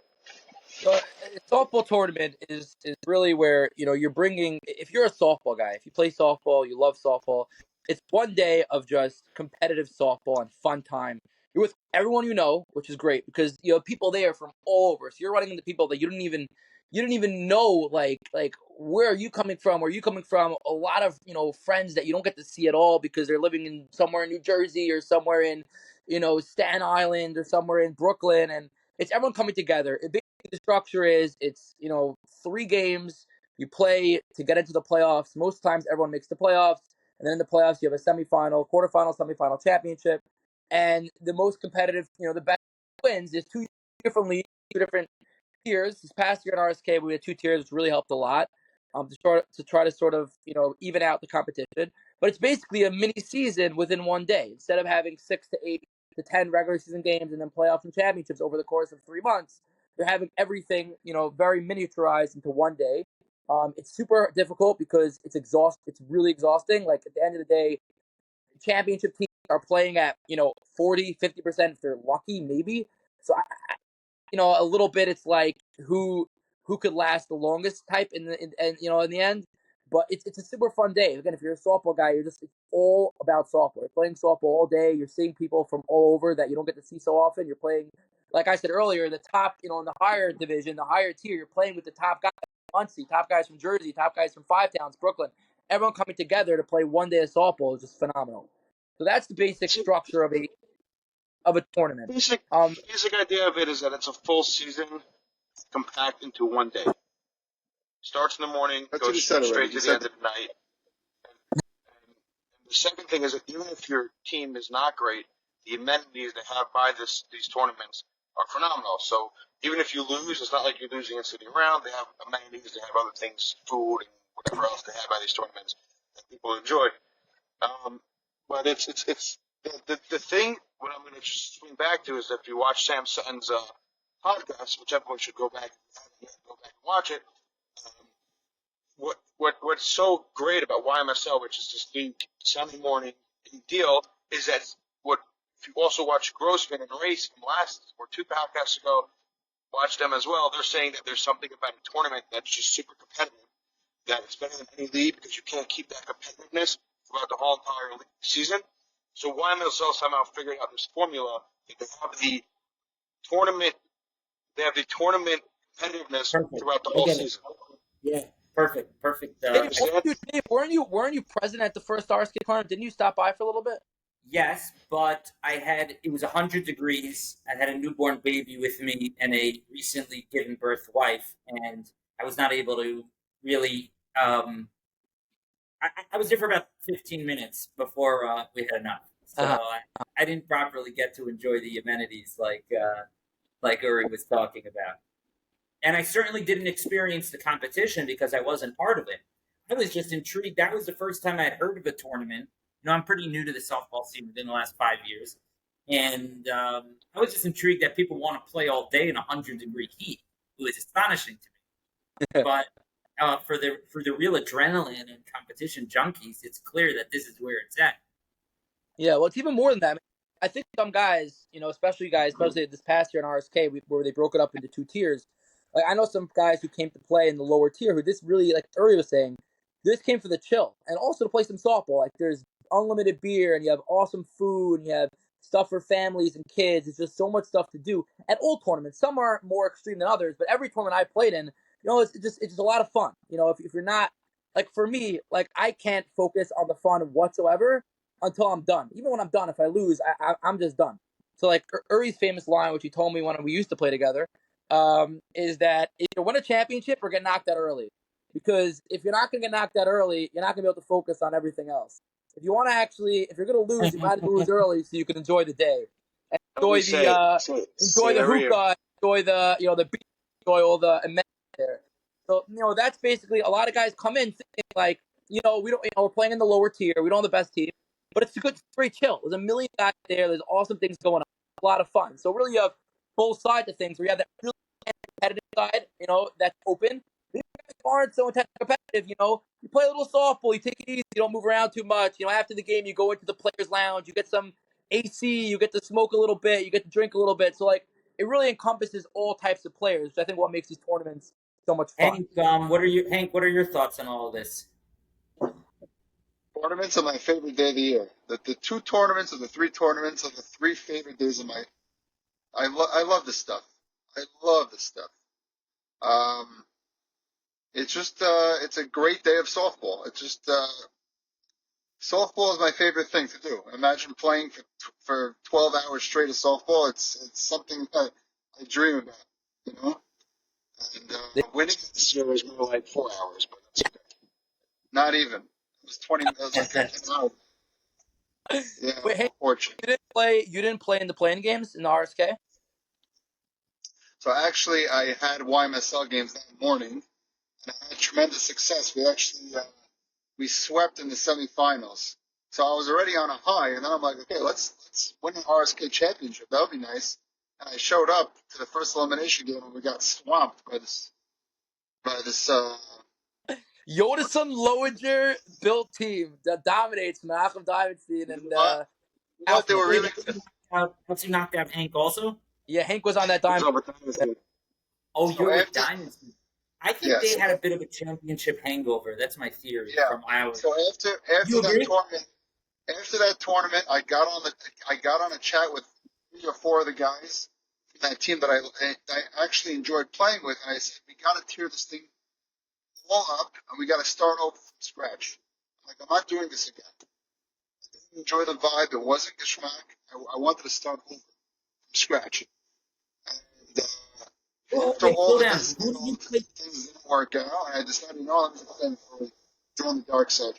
Softball tournament is really where you're bringing. If you're a softball guy, if you play softball, you love softball. It's one day of just competitive softball and fun time. You're with everyone you know, which is great because you have people there from all over. So you're running into people that you didn't even know, like where are you coming from? Where are you coming from? A lot of friends that you don't get to see at all because they're living in somewhere in New Jersey or somewhere in Staten Island or somewhere in Brooklyn, and it's everyone coming together. The structure is it's 3 games you play to get into the playoffs. Most times everyone makes the playoffs, and then in the playoffs you have a semifinal, quarterfinal, semifinal, championship, and the most competitive, the best wins. Is 2 different leagues, 2 different tiers. This past year in RSK we had 2 tiers, which really helped a lot to try to sort of even out the competition. But it's basically a mini season within one day instead of having 6 to 8 to 10 regular season games and then playoffs and championships over the course of 3 months. They're having everything, very miniaturized into one day. It's super difficult because it's really exhausting. Like at the end of the day, championship teams are playing at 40, 50% if they're lucky, maybe. So a little bit it's like who could last the longest type in the end. But it's a super fun day. Again, if you're a softball guy, it's all about softball. You're playing softball all day. You're seeing people from all over that you don't get to see so often. You're playing, like I said earlier, the top, in the higher division, the higher tier. You're playing with the top guys from Muncie, top guys from Jersey, top guys from Five Towns, Brooklyn. Everyone coming together to play one day of softball is just phenomenal. So that's the basic structure of a tournament. Basic idea of it is that it's a full season compact into one day. Starts in the morning, goes straight to the end of the night. And the second thing is that even if your team is not great, the amenities they have by these tournaments are phenomenal. So even if you lose, it's not like you're losing and sitting around. They have amenities, they have other things, food and whatever else they have by these tournaments that people enjoy. But it's the thing. What I'm going to swing back to is that if you watch Sam Sutton's podcast, which everyone should go back and watch it. What's so great about YMSL, which is this new Sunday morning deal, is that if you also watch Grossman and Race from last or 2 podcasts ago, watch them as well. They're saying that there's something about a tournament that's just super competitive, that it's better than any league because you can't keep that competitiveness throughout the whole entire season. So YMSL somehow figured out this formula that they have the tournament They have the tournament competitiveness Perfect. throughout the I whole get it. season. Yeah, perfect. Dave, Understand? Dave, weren't you present at the first RSK tournament? Didn't you stop by for a little bit? Yes, but it was 100 degrees. I had a newborn baby with me and a recently given birth wife, and I was not able to really. I was there for about 15 minutes before we had enough. So I didn't properly get to enjoy the amenities like Uri was talking about. And I certainly didn't experience the competition because I wasn't part of it. I was just intrigued. That was the first time I'd heard of a tournament. You know, I'm pretty new to the softball scene within the last 5 years. And I was just intrigued that people want to play all day in 100-degree heat. It was astonishing to me. But for the real adrenaline and competition junkies, it's clear that this is where it's at. Yeah, well, it's even more than that. I think some guys, especially this past year in RSK, where they broke it up into 2 tiers. Like, I know some guys who came to play in the lower tier who this really, like Uri was saying, this came for the chill and also to play some softball. Like, there's unlimited beer and you have awesome food and you have stuff for families and kids. It's just so much stuff to do at all tournaments. Some are more extreme than others, but every tournament I played in, it's just a lot of fun. If you're not, like, for me, like, I can't focus on the fun whatsoever until I'm done. Even when I'm done, if I lose, I'm just done. So, like, Uri's famous line, which he told me when we used to play together, is that either win a championship or get knocked out early. Because if you're not going to get knocked out early, you're not going to be able to focus on everything else. If you're going to lose, you might lose early so you can enjoy the day. And enjoy the hookah, enjoy the beach, enjoy all the amenities there. So, that's basically, a lot of guys come in thinking, like, we're playing in the lower tier, we don't have the best team, but it's very chill. There's a million guys there, there's awesome things going on, a lot of fun. So really you have both sides of things where you have that really competitive side, that's open. These guys aren't so competitive, you play a little softball, you take it easy, you don't move around too much. After the game, you go into the players' lounge, you get some AC, you get to smoke a little bit, you get to drink a little bit. So, like, it really encompasses all types of players, which I think what makes these tournaments so much fun. Hank, what are your thoughts on all of this? Tournaments are my favorite day of the year. The 2 tournaments or the 3 tournaments are the 3 favorite days of my. I love this stuff. I love this stuff. It's just it's a great day of softball. It's just softball is my favorite thing to do. Imagine playing for 12 hours straight of softball. It's something that I dream about, And winning this year was more like 4 hours, but that's okay. Not even. It was 20. It was like an hour. Yeah, Wait, hey, unfortunately. you didn't play in the playing games in the RSK? So actually, I had YMSL games that morning, and I had tremendous success. We swept in the semifinals. So I was already on a high, and then I'm like, okay, let's win an RSK championship. That would be nice. And I showed up to the first elimination game, and we got swamped by this. Yoseph Grossman built team that dominates Malcolm Diamantstein and they were really good. Has he knocked out Hank also? Yeah, Hank was on that Diamond. Oh, you're with Diamantstein. I think they had a bit of a championship hangover. That's my theory from Iowa. So after that tournament, I got on a chat with 3 or 4 of the guys from that team that I actually enjoyed playing with, and I said, we got to tear this thing all up, and we got to start over from scratch. I'm not doing this again. I didn't enjoy the vibe. It wasn't geschmack. I wanted to start over from scratch. And after all this, things didn't work out, and I decided, I'm going to join the dark side.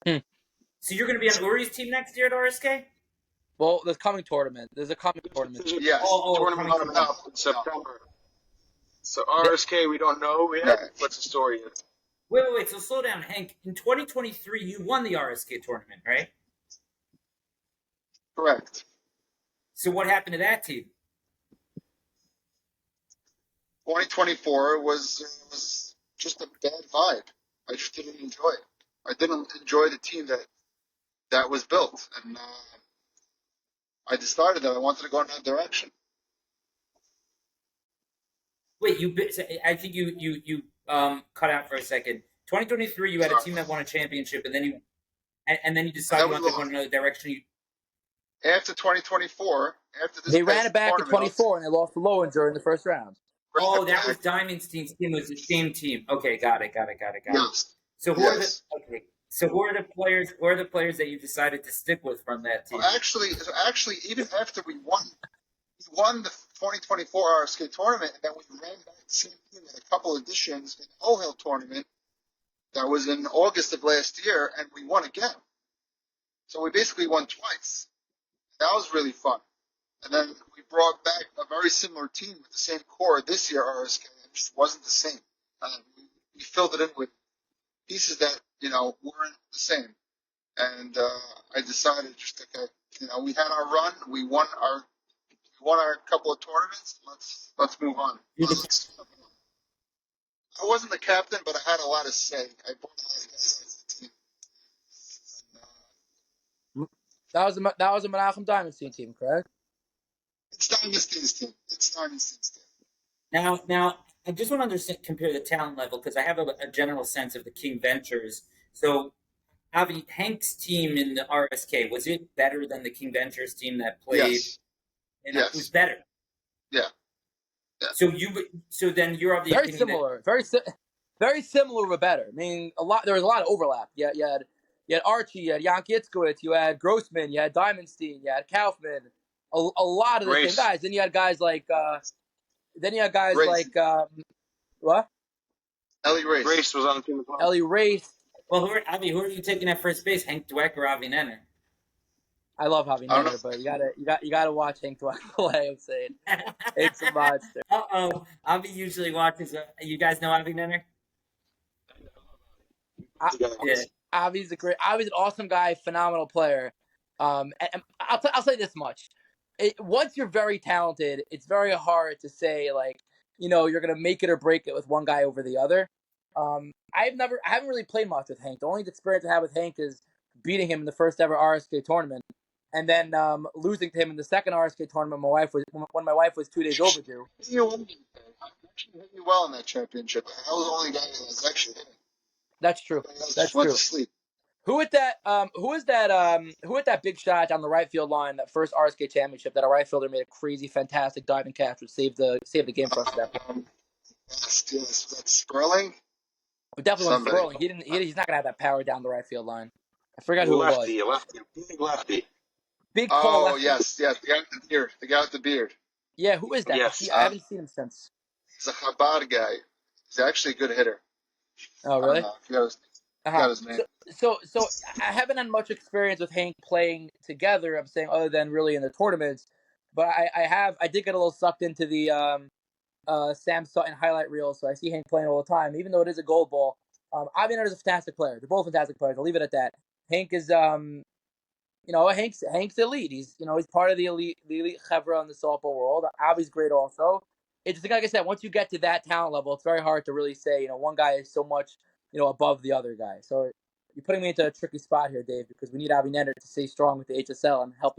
So you're going to be on Uri's team next year at RSK? Well, there's a coming tournament. Yes, tournament coming up in September. So RSK, we don't know yet. What's the story? Wait. So slow down, Hank. In 2023, you won the RSK tournament, right? Correct. So what happened to that team? 2024 was just a bad vibe. I just didn't enjoy it. I didn't enjoy the team that was built, and I decided that I wanted to go in that direction. Wait, I think you cut out for a second. 2023, you had a team that won a championship, and then you decided you wanted to go in another direction. after 2024, after this They ran past it back in tournament, 24, and they lost to Lowinger in the first round. Oh, that was Diamantstein's team. Was the same team? Okay, got it. Yes. So who are the Yes. okay? So who are the players? Who are the players that you decided to stick with from that team? Actually, even after we won the 2024 RSK tournament, and then we ran back the same team with a couple additions in O-Hill tournament that was in August of last year, and we won again. So we basically won twice. That was really fun. And then we brought back a very similar team with the same core this year, RSK. It just wasn't the same. We filled it in with pieces that, weren't the same. And I decided just, okay, we had our run. We won our couple of tournaments. Let's move on. I wasn't the captain, but I had a lot of say. I brought a lot of guys onto the team. That was a Menachem Diamantstein team, correct? It's Diamantstein's team. Now, I just want to understand, compare the talent level because I have a general sense of the King Ventures. So, Avi, Hank's team in the RSK, was it better than the King Ventures team that played? Yes. It was better. Yeah. So then you're of the Very opinion similar, very similar but better. I mean, there was a lot of overlap. You had Archie, you had Yank Itzkowitz, you had Grossman, you had Diamantstein, you had Kaufman, a lot of the Race. same guys. Then you had guys like Race. What? Ellie Race. Race was on the team as well. Ellie Race. Well, who are you taking at first base? Hank Dwek or Avi Nenner? I love Avi I don't Nenner, but you gotta watch Hank Dwek play. I'm saying it's a monster. Avi usually watches. You guys know Avi Nenner? Yeah. Avi's an awesome guy, phenomenal player. And I'll say this much: once you're very talented, it's very hard to say you're gonna make it or break it with one guy over the other. I haven't really played much with Hank. The only experience I have with Hank is beating him in the first ever RSK tournament, and then losing to him in the second RSK tournament. When my wife was 2 days overdue. You actually hit me well in that championship. I was the only guy that was actually hitting. That's true. That's went true. to sleep. Who hit that big shot down the right field line, that first RSK championship, that a right fielder made a crazy, fantastic diving catch, which saved the game for us at that point. Yes, that's Sperling. We definitely went Sperling. He's not gonna have that power down the right field line. I forgot who it was. Big lefty. Big tall lefty. Yes, the guy with the beard. The guy with the beard. Yeah, who is that? Yes. I haven't seen him since. He's a Chabad guy. He's actually a good hitter. Oh, really? I forgot his name. So I haven't had much experience with Hank playing together. I'm saying other than really in the tournaments, but I did get a little sucked into the Sam Sutton highlight reel, so I see Hank playing all the time, even though it is a gold ball. Avi Nenner is a fantastic player. They're both fantastic players. I'll leave it at that. Hank is Hank's elite. He's part of the elite chevra in the softball world. Avi's great also. It's just like I said, once you get to that talent level, it's very hard to really say, one guy is so much, above the other guy. So you're putting me into a tricky spot here, Dave, because we need Avi Nenner to stay strong with the HSL and help.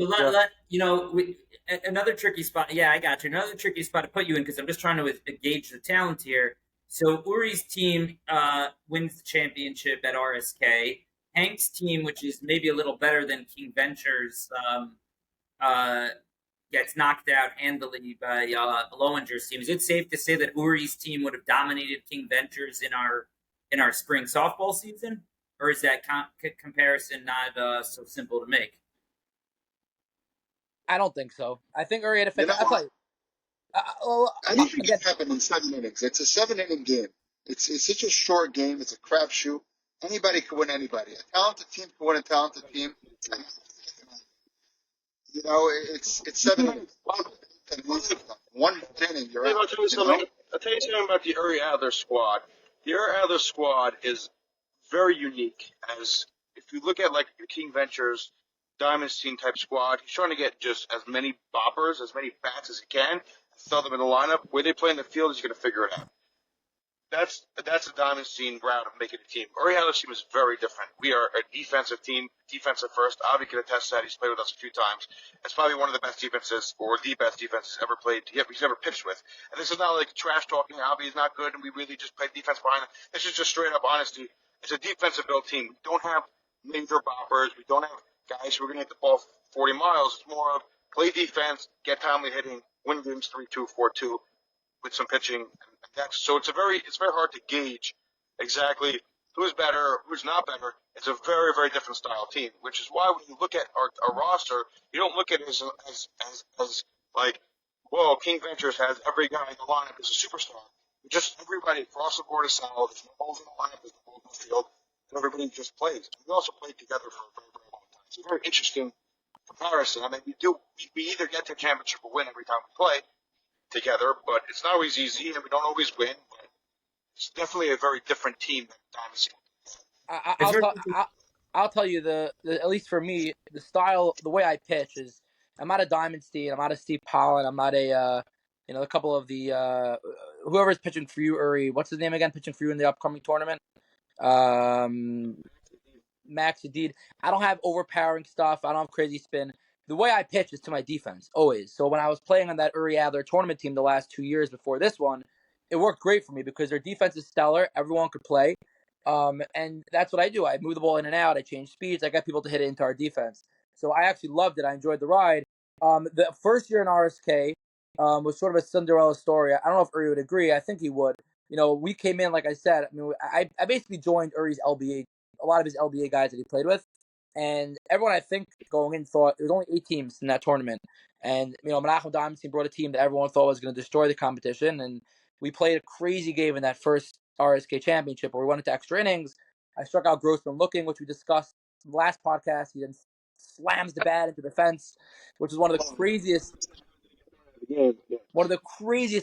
Another tricky spot. Yeah, I got you. Another tricky spot to put you in because I'm just trying to gauge the talent here. So Uri's team wins the championship at RSK. Hank's team, which is maybe a little better than King Ventures, gets knocked out handily by Lowenger's team. Is it safe to say that Uri's team would have dominated King Ventures in our spring softball season, or is that comparison not so simple to make? I don't think so. I think Uri had a Anything can happen in 7 innings. It's a 7-inning game. It's such a short game. It's a crapshoot. Anybody could win anybody. A talented team can win a talented team. It's 7 innings. One inning, you're out. I'll tell you something about the Uri Adler squad. The Uri Adler squad is very unique. As if you look at like your King Ventures, Diamantstein type squad, he's trying to get just as many boppers, as many bats as he can, throw them in the lineup. Where they play in the field, he's going to figure it out. That's a Diamantstein route of making a team. Uri Adler's team is very different. We are a defensive team, defensive first. Avi can attest to that. He's played with us a few times. It's probably one of the best defenses, or the best defenses ever played. He's ever pitched with. And this is not like trash talking. Avi is not good, and we really just play defense behind him. This is just straight up honesty. It's a defensive built team. We don't have major boppers. We don't have guys who are going to hit the ball 40 miles. It's more of play defense, get timely hitting, win games 3-2, 4-2 with some pitching. So it's very hard to gauge exactly who's better, who's not better. It's a very, very different style team, which is why when you look at our roster, you don't look at it as like, whoa, King Ventures has every guy in the lineup as a superstar. Just everybody across the board is solid. There's no holes in the lineup. There's no holes in the field. And everybody just plays. We also played together for a very, very long time. It's a very interesting comparison. I mean, we either get to a championship or win every time we play together, but it's not always easy, and we don't always win. But it's definitely a very different team than Diamantstein. I'll tell you at least for me, the style, the way I pitch is I'm not a Diamantstein, I'm not a Steve Pollan, I'm not a a couple of the whoever's pitching for you, Uri. What's his name again? Pitching for you in the upcoming tournament. Max Adid. I don't have overpowering stuff. I don't have crazy spin. The way I pitch is to my defense, always. So when I was playing on that Uri Adler tournament team the last 2 years before this one, it worked great for me because their defense is stellar. Everyone could play. And that's what I do. I move the ball in and out. I change speeds. I got people to hit it into our defense. So I actually loved it. I enjoyed the ride. The first year in RSK was sort of a Cinderella story. I don't know if Uri would agree. I think he would. We came in, like I said, I basically joined Uri's LBA, a lot of his LBA guys that he played with. And everyone, I think, going in thought there was only 8 teams in that tournament. And, Menachem Diamantstein brought a team that everyone thought was going to destroy the competition. And we played a crazy game in that first RSK championship where we went into extra innings. I struck out Grossman looking, which we discussed in the last podcast. He then slams the bat into the fence, which is one of the craziest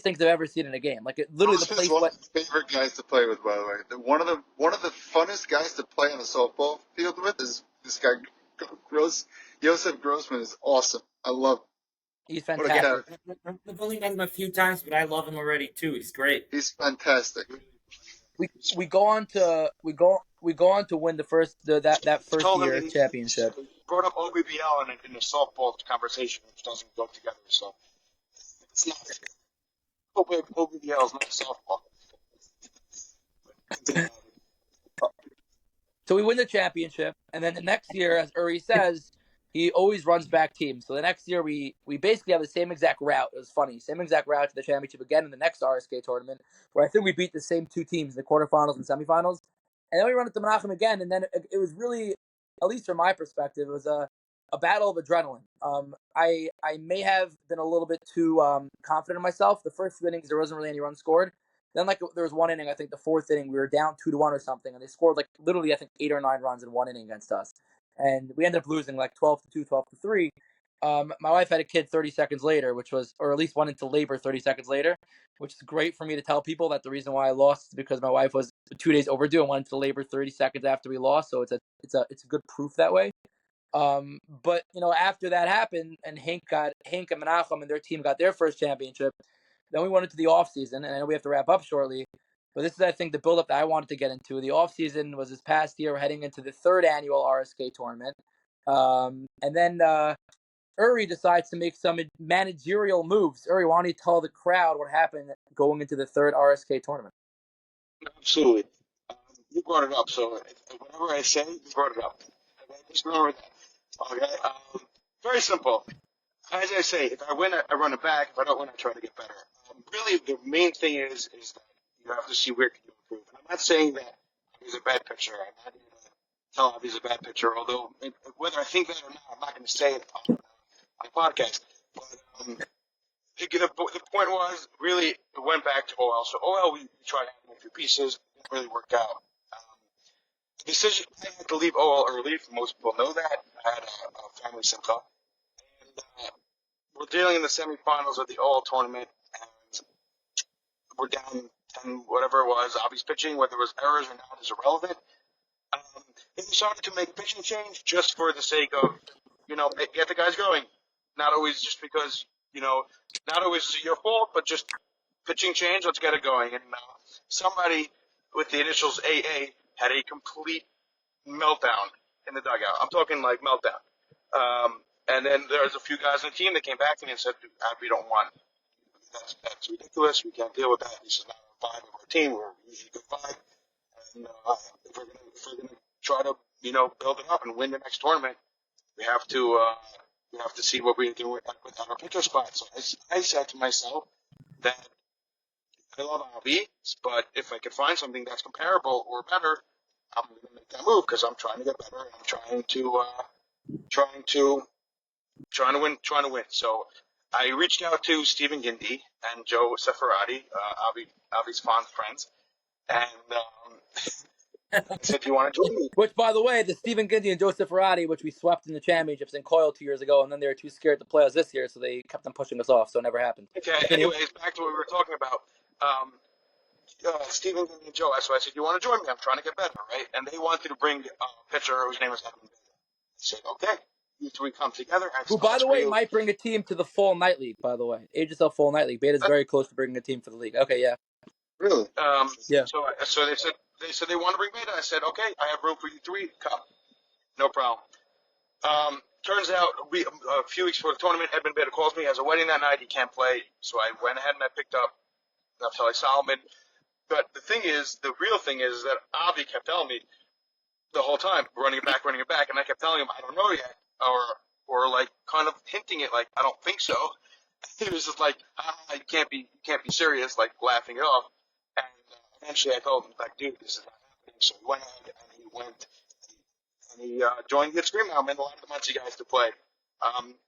things I've ever seen in a game. Like, it literally, the place one of my favorite guys to play with, by the way. One of the funnest guys to play on a softball field with is this guy, Yoseph Grossman is awesome. I love him. He's fantastic. I've only met him a few times, but I love him already too. He's great. He's fantastic. We go on to win the first that first year championship. He brought up OBBL in the softball conversation, which doesn't go together. So it's not OBBL is not softball. So we win the championship, and then the next year, as Uri says, he always runs back teams. So the next year, we basically have the same exact route. It was funny. Same exact route to the championship again in the next RSK tournament, where I think we beat the same 2 teams in the quarterfinals and semifinals. And then we run into Menachem again, and then it was really, at least from my perspective, it was a battle of adrenaline. I may have been a little bit too confident in myself. The first 2 innings, there wasn't really any runs scored. Then, there was 1 inning, I think the 4th inning, we were down 2-1 or something, and they scored, literally, I think, 8 or 9 runs in 1 inning against us. And we ended up losing 12-2, 12-3. My wife had a kid 30 seconds later, or at least went into labor 30 seconds later, which is great for me to tell people that the reason why I lost is because my wife was 2 days overdue and went into labor 30 seconds after we lost. So it's a good proof that way. But after that happened, and Hank and Menachem and their team got their first championship, then we went into the off season, and I know we have to wrap up shortly. But this is, I think, the build-up that I wanted to get into. The off-season was this past year. We're heading into the 3rd annual RSK tournament. And then Uri decides to make some managerial moves. Uri, why don't you tell the crowd what happened going into the 3rd RSK tournament? Absolutely. You brought it up, so whatever I say, you brought it up. Just remember that. Okay? Very simple. As I say, if I win, I run it back. If I don't win, I try to get better. Really, the main thing is that you have to see where can you improve. And I'm not saying that he's a bad pitcher. I'm not going to tell him he's a bad pitcher, although whether I think that or not, I'm not going to say it on a podcast. But the point was, really, it went back to OL. So OL, we tried having a few pieces. It didn't really work out. The decision, I had to leave OL early. Most people know that. I had a family sent up. And we're dealing in the semifinals of the OL tournament. And we're down 10, whatever it was. Avi's pitching, whether it was errors or not, is irrelevant. They decided to make a pitching change just for the sake of, get the guys going. Not always just because, not always is it your fault, but just pitching change, let's get it going. And somebody with the initials AA had a complete meltdown in the dugout. I'm talking meltdown. And then there's a few guys on the team that came back to me and said, we don't want it. That's ridiculous. We can't deal with that. This is not a vibe of our team. We're usually a good vibe. And if we're gonna try to build it up and win the next tournament, we have to we have to see what we do with our pitcher spot. So I said to myself that I love Avi, but if I could find something that's comparable or better, I'm going to make that move because I'm trying to get better and I'm trying to win. So I reached out to Stephen Gindy and Joe Seferati, Avi's fond friends, and I said, "Do you want to join me?" Which, by the way, the Stephen Gindy and Joseph Ferrati, which we swept in the championships in Coyle 2 years ago, and then they were too scared to play us this year, so they kept on pushing us off, so it never happened. Okay. Anyways, back to what we were talking about. Stephen Gindy and Joe. So I said, "You want to join me? I'm trying to get better, right?" And they wanted to bring a pitcher whose name was Adler. I said, "Okay." You three come together. And Who, by the way, might bring a team to the Fall Night League, by the way. HSL Fall Night League. Beta's very close to bringing a team for the league. Okay, yeah. Really? Yeah. So they said they want to bring Beta. I said, okay, I have room for you three. Come. No problem. Turns out a few weeks before the tournament, Edmund Beta calls me. He has a wedding that night. He can't play. So I went ahead and I picked up Naftali Solomon. But the real thing is that Avi kept telling me the whole time, running it back. And I kept telling him, I don't know yet. Or like kind of hinting it like, I don't think so. He was just like, you can't be serious, like laughing it off. And eventually I told him, like, dude, this is not happening. So he went ahead and he joined Get Scream now. I'm in a lot of the Muncie guys to play.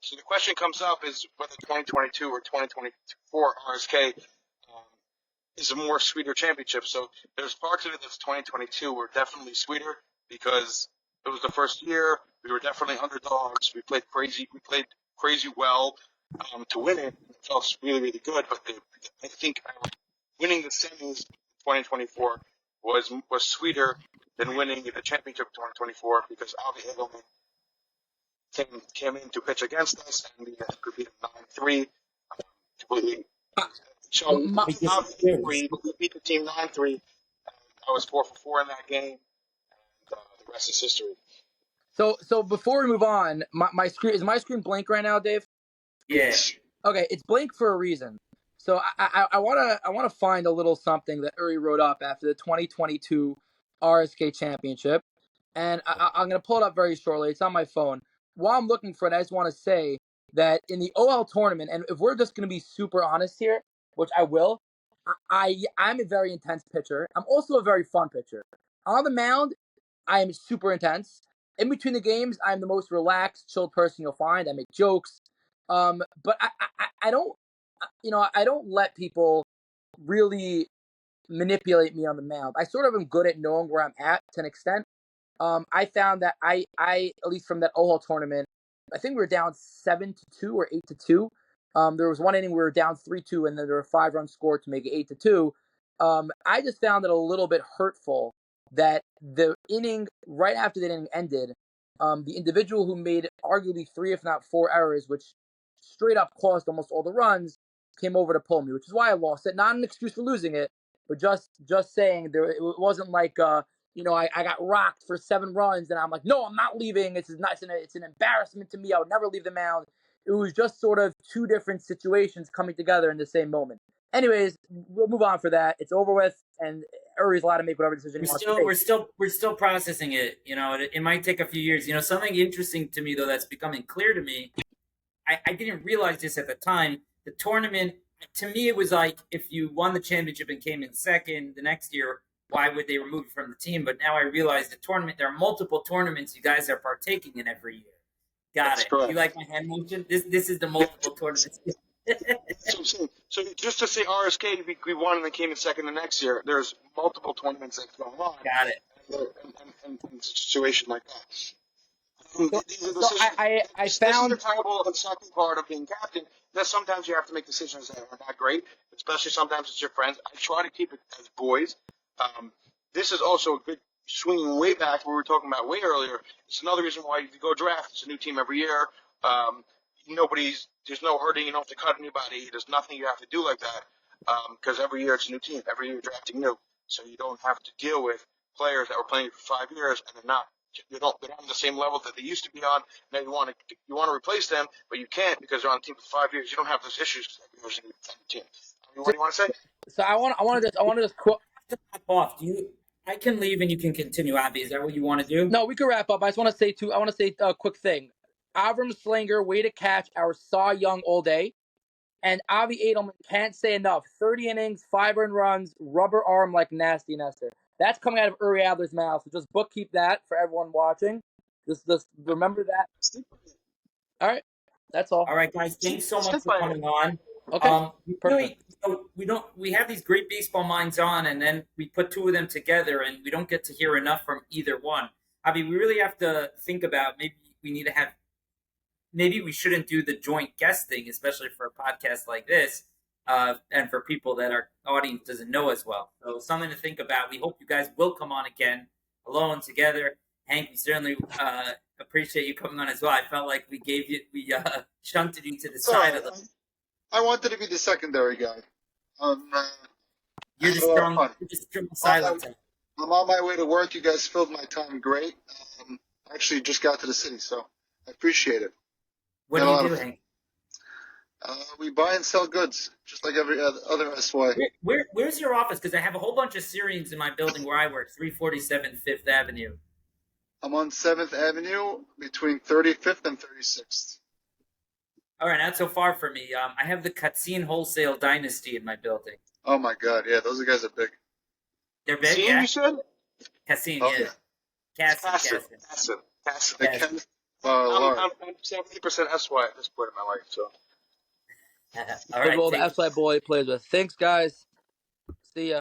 So the question comes up is whether 2022 or 2024 RSK is a more sweeter championship. So there's parts of it that's 2022 were definitely sweeter because it was the first year. We were definitely underdogs. We played crazy well to win it. It felt really, really good. But I think winning the semis in 2024 was sweeter than winning the championship in 2024 because Avi Adelman came in to pitch against us and we beat him 9-3. Completely. So we beat the team 9-3. I was 4 for 4 in that game. And the rest is history. So before we move on, my screen is my screen blank right now, Dave? Yeah. Okay, it's blank for a reason. So I wanna find a little something that Uri wrote up after the 2022 RSK championship, and I'm gonna pull it up very shortly. It's on my phone. While I'm looking for it, I just want to say that in the OL tournament, and if we're just gonna be super honest here, which I will, I'm a very intense pitcher. I'm also a very fun pitcher. On the mound, I am super intense. In between the games, I'm the most relaxed, chilled person you'll find. I make jokes, but I don't, I don't let people really manipulate me on the mound. I sort of am good at knowing where I'm at to an extent. I found that I at least from that OHL tournament, I think we were down 7-2 or 8-2. There was one inning we were down 3-2, and then there were 5 runs scored to make it 8-2. I just found it a little bit hurtful that the inning right after the inning ended, the individual who made arguably 3 if not 4 errors, which straight up caused almost all the runs, came over to pull me, which is why I lost it. Not an excuse for losing it, but just saying there. It wasn't like I got rocked for 7 runs and I'm like, no, I'm not leaving. It's an embarrassment to me. I would never leave the mound. It was just sort of 2 different situations coming together in the same moment. Anyways, we'll move on for that. It's over with, and Uri's allowed to make whatever decision he wants to make. We're still processing it. It might take a few years. Something interesting to me though that's becoming clear to me. I didn't realize this at the time. The tournament, to me, it was like if you won the championship and came in second the next year, why would they remove you from the team? But now I realize the tournament. There are multiple tournaments you guys are partaking in every year. Got it. Correct. You like my hand motion? This is the multiple tournaments. So just to say RSK, we won and they came in second the next year. There's multiple tournaments that's going on. Got it. And a situation like that. I found the terrible and sucky part of being captain. That sometimes you have to make decisions that are not great, especially sometimes it's your friends. I try to keep it as boys. This is also a good swinging way back where we were talking about way earlier. It's another reason why if you go draft, it's a new team every year. There's no hurting. You don't have to cut anybody. There's nothing you have to do like that because every year it's a new team. Every year you're drafting new, so you don't have to deal with players that were playing for 5 years and they're not on the same level that they used to be on. Now you want to replace them, but you can't because they're on the team for 5 years. You don't have those issues because every year's a new team. What do you want to say? So I want to just quote. Off. I can leave and you can continue, Abby. Is that what you want to do? No, we can wrap up. I just want to say I want to say a quick thing. Avram Slinger, way to catch our Cy Young all day. And Avi Adelman can't say enough. 30 innings, 5 earned runs, rubber arm like Nasty Nestor. That's coming out of Uri Adler's mouth. So just bookkeep that for everyone watching. Just remember that. All right. That's all. All right, guys. Thanks so much for coming on. Okay. Really, we have these great baseball minds on, and then we put two of them together, and we don't get to hear enough from either one. I mean, we really have to think about maybe we need to have. Maybe we shouldn't do the joint guest thing, especially for a podcast like this, and for people that our audience doesn't know as well. So something to think about. We hope you guys will come on again, alone, together. Hank, we certainly appreciate you coming on as well. I felt like we shunted you to the side of the. I wanted to be the secondary guy. You're just strong silent. I'm on my way to work. You guys filled my time great. Actually, just got to the city, so I appreciate it. What do you do, Hank? We buy and sell goods, just like every other SY. Where's your office? Because I have a whole bunch of Syrians in my building where I work, 347 5th Avenue. I'm on 7th Avenue between 35th and 36th. All right, not so far from me. I have the Katzin Wholesale Dynasty in my building. Oh, my God. Yeah, those guys are big. They're big, Katzin, yeah? you said? Katzin, Oh, yeah. Kassin. Lord. I'm 70% SY at this point in my life, so. All right. The SY boy plays with. Thanks, guys. See ya.